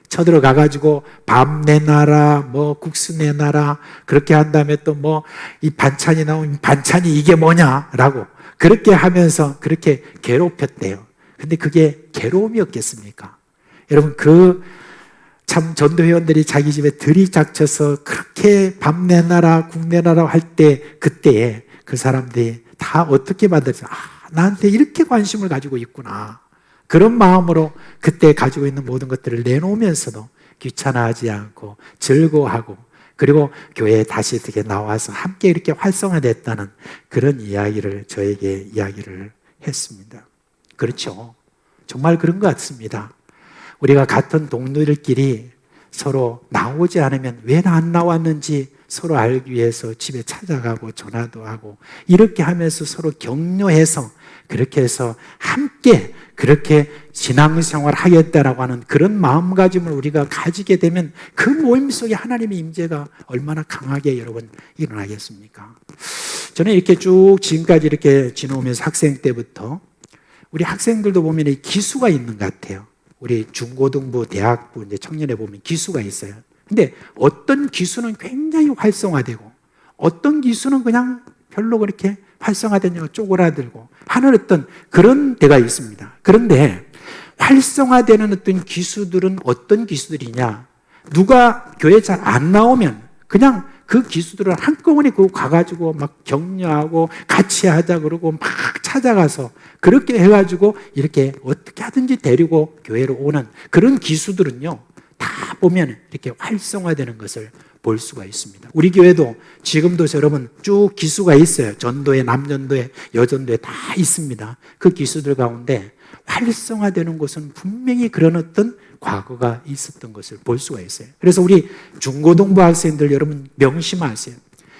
쳐들어가가지고 밥 내놔라, 뭐 국수 내놔라, 그렇게 한 다음에 또 뭐 이 반찬이 나오면 반찬이 이게 뭐냐라고 그렇게 하면서 그렇게 괴롭혔대요. 근데 그게 괴로움이었겠습니까? 여러분, 참 전도회원들이 자기 집에 들이닥쳐서 그렇게 밥 내놔라 국 내놔라 할 때, 그때에 그 사람들이 다 어떻게 받았어요? 나한테 이렇게 관심을 가지고 있구나, 그런 마음으로 그때 가지고 있는 모든 것들을 내놓으면서도 귀찮아하지 않고 즐거워하고, 그리고 교회에 다시 이렇게 나와서 함께 이렇게 활성화됐다는 그런 이야기를 저에게 이야기를 했습니다. 그렇죠, 정말 그런 것 같습니다. 우리가 같은 동료들끼리 서로 나오지 않으면 왜 안 나왔는지 서로 알기 위해서 집에 찾아가고 전화도 하고 이렇게 하면서 서로 격려해서 그렇게 해서 함께 그렇게 신앙생활 하겠다라고 하는 그런 마음가짐을 우리가 가지게 되면 그 모임 속에 하나님의 임재가 얼마나 강하게 여러분 일어나겠습니까? 저는 이렇게 쭉 지금까지 이렇게 지내오면서 학생 때부터 우리 학생들도 보면 이 기수가 있는 것 같아요. 우리 중고등부, 대학부 이제 청년에 보면 기수가 있어요. 근데 어떤 기수는 굉장히 활성화되고 어떤 기수는 그냥 별로 그렇게 활성화되냐고 쪼그라들고 하는 어떤 그런 데가 있습니다. 그런데 활성화되는 어떤 기수들은 어떤 기수들이냐? 누가 교회 잘 안 나오면 그냥 그 기수들을 한꺼번에 그거 가가지고 막 격려하고 같이 하자 그러고 막 찾아가서 그렇게 해가지고 이렇게 어떻게 하든지 데리고 교회로 오는 그런 기수들은요, 다 보면 이렇게 활성화되는 것을 볼 수가 있습니다. 우리 교회도 지금도 여러분 쭉 기수가 있어요. 전도회, 남전도회, 여전도회 다 있습니다. 그 기수들 가운데 활성화되는 곳은 분명히 그런 어떤 과거가 있었던 것을 볼 수가 있어요. 그래서 우리 중고등부 학생들 여러분 명심하세요.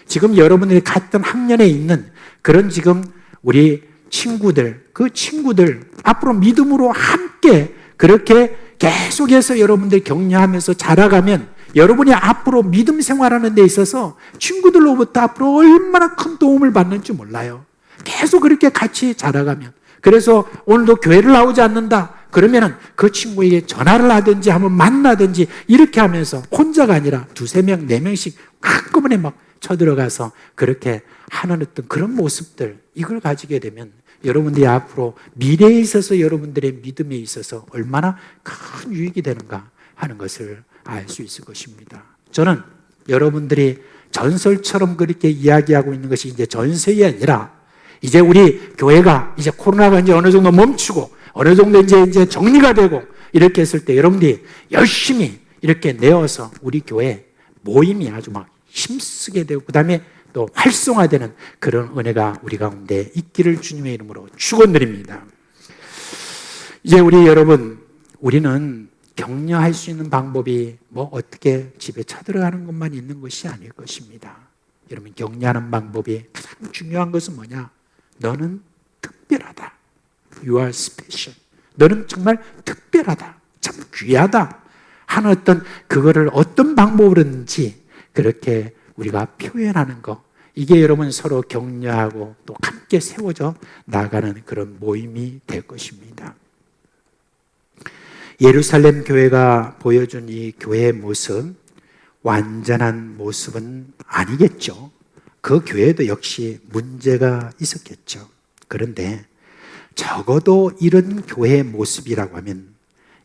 지금 여러분들이 같은 학년에 있는 그런 지금 우리 친구들, 그 친구들 앞으로 믿음으로 함께 그렇게 계속해서 여러분들 격려하면서 자라가면 여러분이 앞으로 믿음 생활하는 데 있어서 친구들로부터 앞으로 얼마나 큰 도움을 받는지 몰라요. 계속 그렇게 같이 자라가면. 그래서 오늘도 교회를 나오지 않는다 그러면은 그 친구에게 전화를 하든지 한번 만나든지 이렇게 하면서 혼자가 아니라 2-3명, 4명씩 한꺼번에 막 쳐들어가서 그렇게 하는 어떤 그런 모습들, 이걸 가지게 되면 여러분들이 앞으로 미래에 있어서 여러분들의 믿음에 있어서 얼마나 큰 유익이 되는가 하는 것을 알 수 있을 것입니다. 저는 여러분들이 전설처럼 그렇게 이야기하고 있는 것이 이제 전설이 아니라 이제 우리 교회가 이제 코로나가 이제 어느 정도 멈추고 어느 정도 이제 정리가 되고 이렇게 했을 때 여러분들이 열심히 이렇게 내어서 우리 교회 모임이 아주 막 힘쓰게 되고 그 다음에 또 활성화되는 그런 은혜가 우리 가운데 있기를 주님의 이름으로 축원드립니다. 이제 우리 여러분, 우리는 격려할 수 있는 방법이 뭐 어떻게 집에 쳐들어가는 것만 있는 것이 아닐 것입니다. 여러분, 격려하는 방법이 가장 중요한 것은 뭐냐? 너는 특별하다. You are special. 너는 정말 특별하다. 참 귀하다. 하는 그거를 어떤 방법으로든지 그렇게 우리가 표현하는 것. 이게 여러분 서로 격려하고 또 함께 세워져 나가는 그런 모임이 될 것입니다. 예루살렘 교회가 보여준 이 교회의 모습, 완전한 모습은 아니겠죠. 그 교회도 역시 문제가 있었겠죠. 그런데 적어도 이런 교회의 모습이라고 하면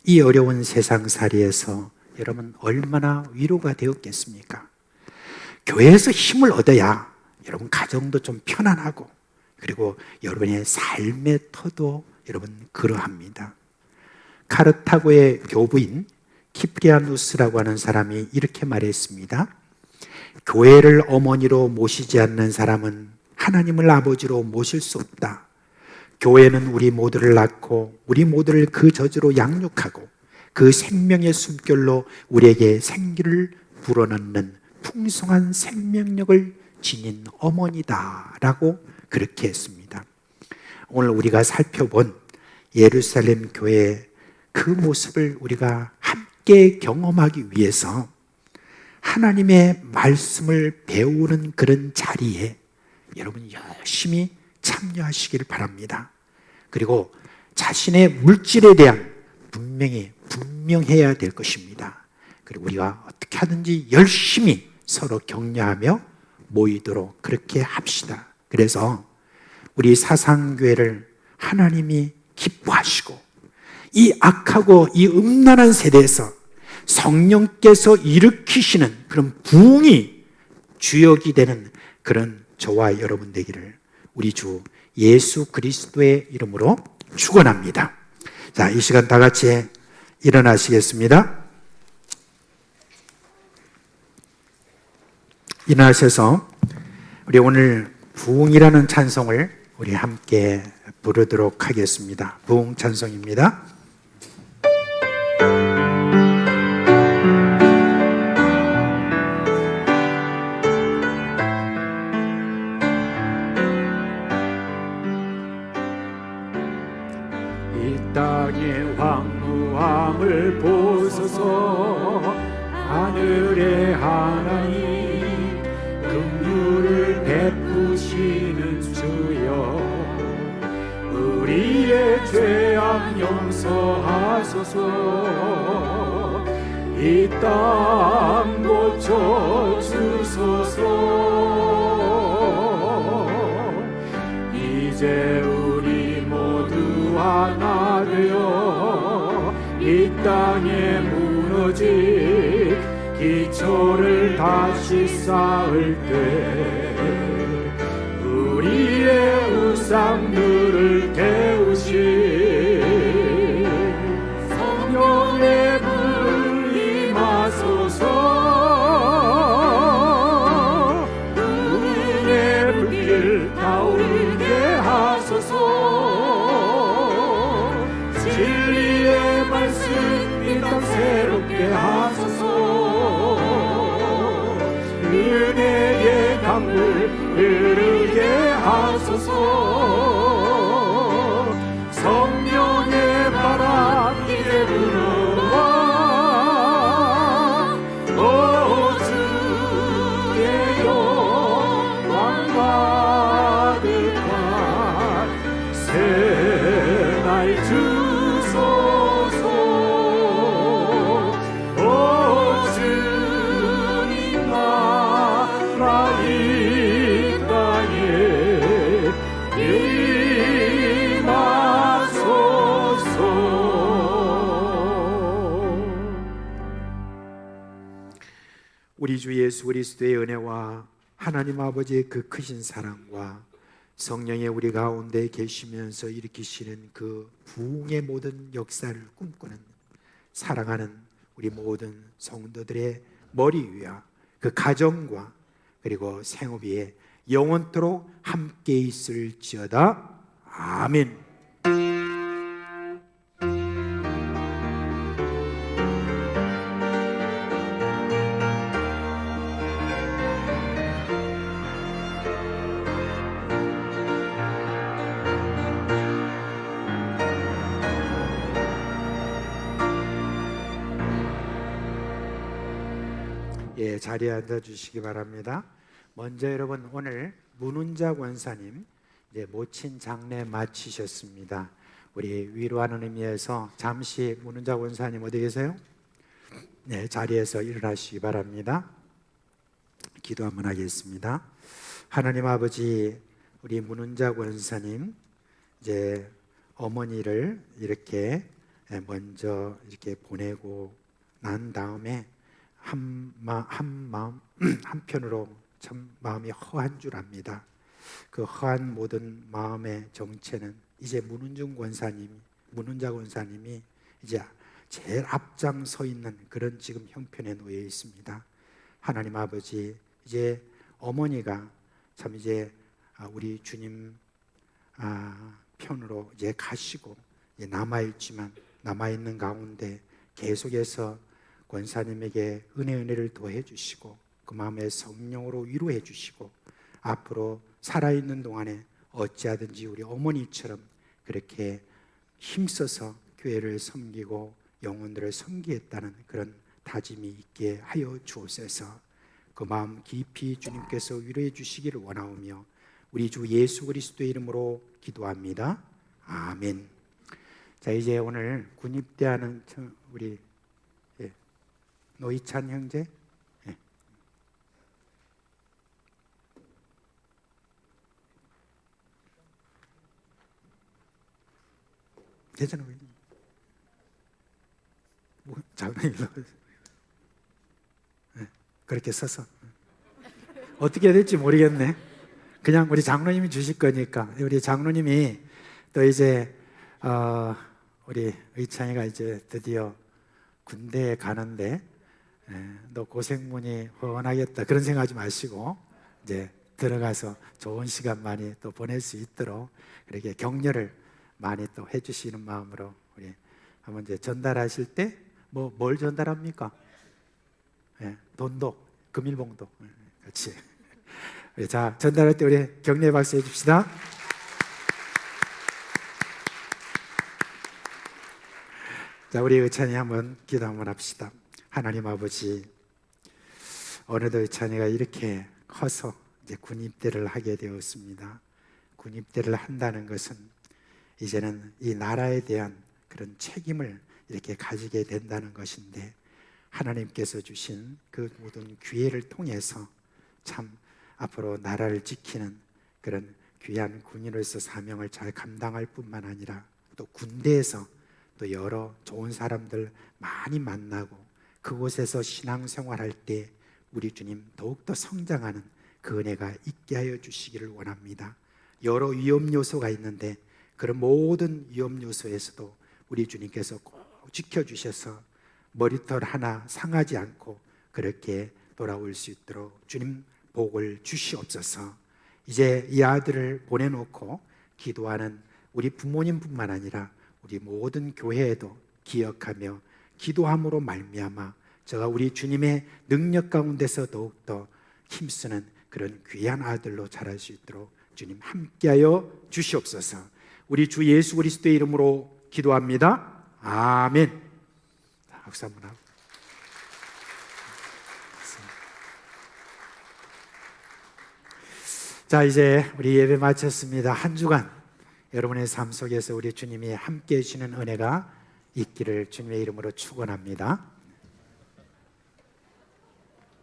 이 어려운 세상살이에서 여러분 얼마나 위로가 되었겠습니까? 교회에서 힘을 얻어야 여러분 가정도 좀 편안하고 그리고 여러분의 삶의 터도 여러분 그러합니다. 카르타고의 교부인 키프리아누스라고 하는 사람이 이렇게 말했습니다. 교회를 어머니로 모시지 않는 사람은 하나님을 아버지로 모실 수 없다. 교회는 우리 모두를 낳고 우리 모두를 그 저주로 양육하고 그 생명의 숨결로 우리에게 생기를 불어넣는 풍성한 생명력을 지닌 어머니다 라고 그렇게 했습니다. 오늘 우리가 살펴본 예루살렘 교회의 그 모습을 우리가 함께 경험하기 위해서 하나님의 말씀을 배우는 그런 자리에 여러분 열심히 참여하시기를 바랍니다. 그리고 자신의 물질에 대한 분명해야 될 것입니다. 그리고 우리가 어떻게 하든지 열심히 서로 격려하며 모이도록 그렇게 합시다. 그래서 우리 사상교회를 하나님이 기뻐하시고 이 악하고 이 음란한 세대에서 성령께서 일으키시는 그런 부흥이 주역이 되는 그런 저와 여러분 되기를 우리 주 예수 그리스도의 이름으로 축원합니다. 자, 이 시간 다 같이 일어나시겠습니다. 일어나셔서 우리 오늘 부흥이라는 찬송을 우리 함께 부르도록 하겠습니다. 부흥 찬송입니다.
이 땅의 황무함을 보소서. 하늘의 하나님 긍휼을 베푸시는 주여, 우리의 죄악 용서하소서. 이 땅 고쳐 주소서. 이제 우리 모두 하나 되어 이 땅에 무너진 기초를 다시 쌓을 때 우리의 우상들을 태우신 성령의 불 임하소서. 은혜의 불길 타오르게 하소서. 진리의 말씀 이 땅 새롭게 하소서. 은혜의 강물 흐르게 하소서. 성령의 바람 이제 불어와. 오 주의 영광 가득한 새날 주소서. 오 주님 나라 이 땅에
우리 주 예수 그리스도의 은혜와 하나님 아버지의 그 크신 사랑과 성령의 우리 가운데 계시면서 일으키시는 그 부흥의 모든 역사를 꿈꾸는 사랑하는 우리 모든 성도들의 머리 위와 그 가정과 그리고 생업위에 영원토록 함께 있을지어다. 아멘. 예, 자리에 앉아 주시기 바랍니다. 먼저 여러분, 오늘 문은자 권사님 이제 모친 장례 마치셨습니다. 우리 위로하는 의미에서 잠시 문은자 권사님 어디 계세요? 네, 자리에서 일어나시기 바랍니다. 기도 한번 하겠습니다. 하나님 아버지, 우리 문은자 권사님 이제 어머니를 이렇게 먼저 이렇게 보내고 난 다음에 한편으로 참 마음이 허한 줄 압니다. 그 허한 모든 마음의 정체는 이제 문은자 권사님이 이제 제일 앞장서 있는 그런 지금 형편에 놓여 있습니다. 하나님 아버지, 이제 어머니가 참 이제 우리 주님 편으로 이제 가시고 이제 남아있는 가운데 계속해서 권사님에게 은혜를 더해 주시고 그 마음에 성령으로 위로해 주시고 앞으로 살아있는 동안에 어찌하든지 우리 어머니처럼 그렇게 힘써서 교회를 섬기고 영혼들을 섬기겠다는 그런 다짐이 있게 하여 주옵소서. 그 마음 깊이 주님께서 위로해 주시기를 원하오며 우리 주 예수 그리스도의 이름으로 기도합니다. 아멘. 자, 이제 오늘 군입대하는 우리 노희찬 형제, 괜찮아. 뭐 장난이 그렇게 써서 어떻게 해야 될지 모르겠네. 그냥 우리 장로님이 주실 거니까. 우리 장로님이 또 이제 우리 의찬이가 이제 드디어 군대에 가는데 너 고생문이 훤하겠다 그런 생각하지 마시고 이제 들어가서 좋은 시간 많이 또 보낼 수 있도록 그렇게 격려를 많이 또 해주시는 마음으로 우리 한번 이제 전달하실 때 뭘 전달합니까? 돈도 금일봉도 같이. 자, 전달할 때 우리 격려 박수 해줍시다. 자, 우리 의찬이 한번 기도 한번 합시다. 하나님 아버지, 어느덧 의찬이가 이렇게 커서 이제 군입대를 하게 되었습니다. 군입대를 한다는 것은 이제는 이 나라에 대한 그런 책임을 이렇게 가지게 된다는 것인데 하나님께서 주신 그 모든 기회를 통해서 참 앞으로 나라를 지키는 그런 귀한 군인으로서 사명을 잘 감당할 뿐만 아니라 또 군대에서 또 여러 좋은 사람들 많이 만나고 그곳에서 신앙생활할 때 우리 주님 더욱더 성장하는 그 은혜가 있게 하여 주시기를 원합니다. 여러 위험 요소가 있는데 그런 모든 위험 요소에서도 우리 주님께서 꼭 지켜주셔서 머리털 하나 상하지 않고 그렇게 돌아올 수 있도록 주님 복을 주시옵소서. 이제 이 아들을 보내놓고 기도하는 우리 부모님뿐만 아니라 우리 모든 교회에도 기억하며 기도함으로 말미암아 저가 우리 주님의 능력 가운데서 더욱더 힘쓰는 그런 귀한 아들로 자랄 수 있도록 주님 함께하여 주시옵소서. 우리 주 예수 그리스도의 이름으로 기도합니다. 아멘. 박수 한번 하고. 자, 이제 우리 예배 마쳤습니다. 한 주간 여러분의 삶 속에서 우리 주님이 함께해 주시는 은혜가 있기를 주님의 이름으로 축원합니다.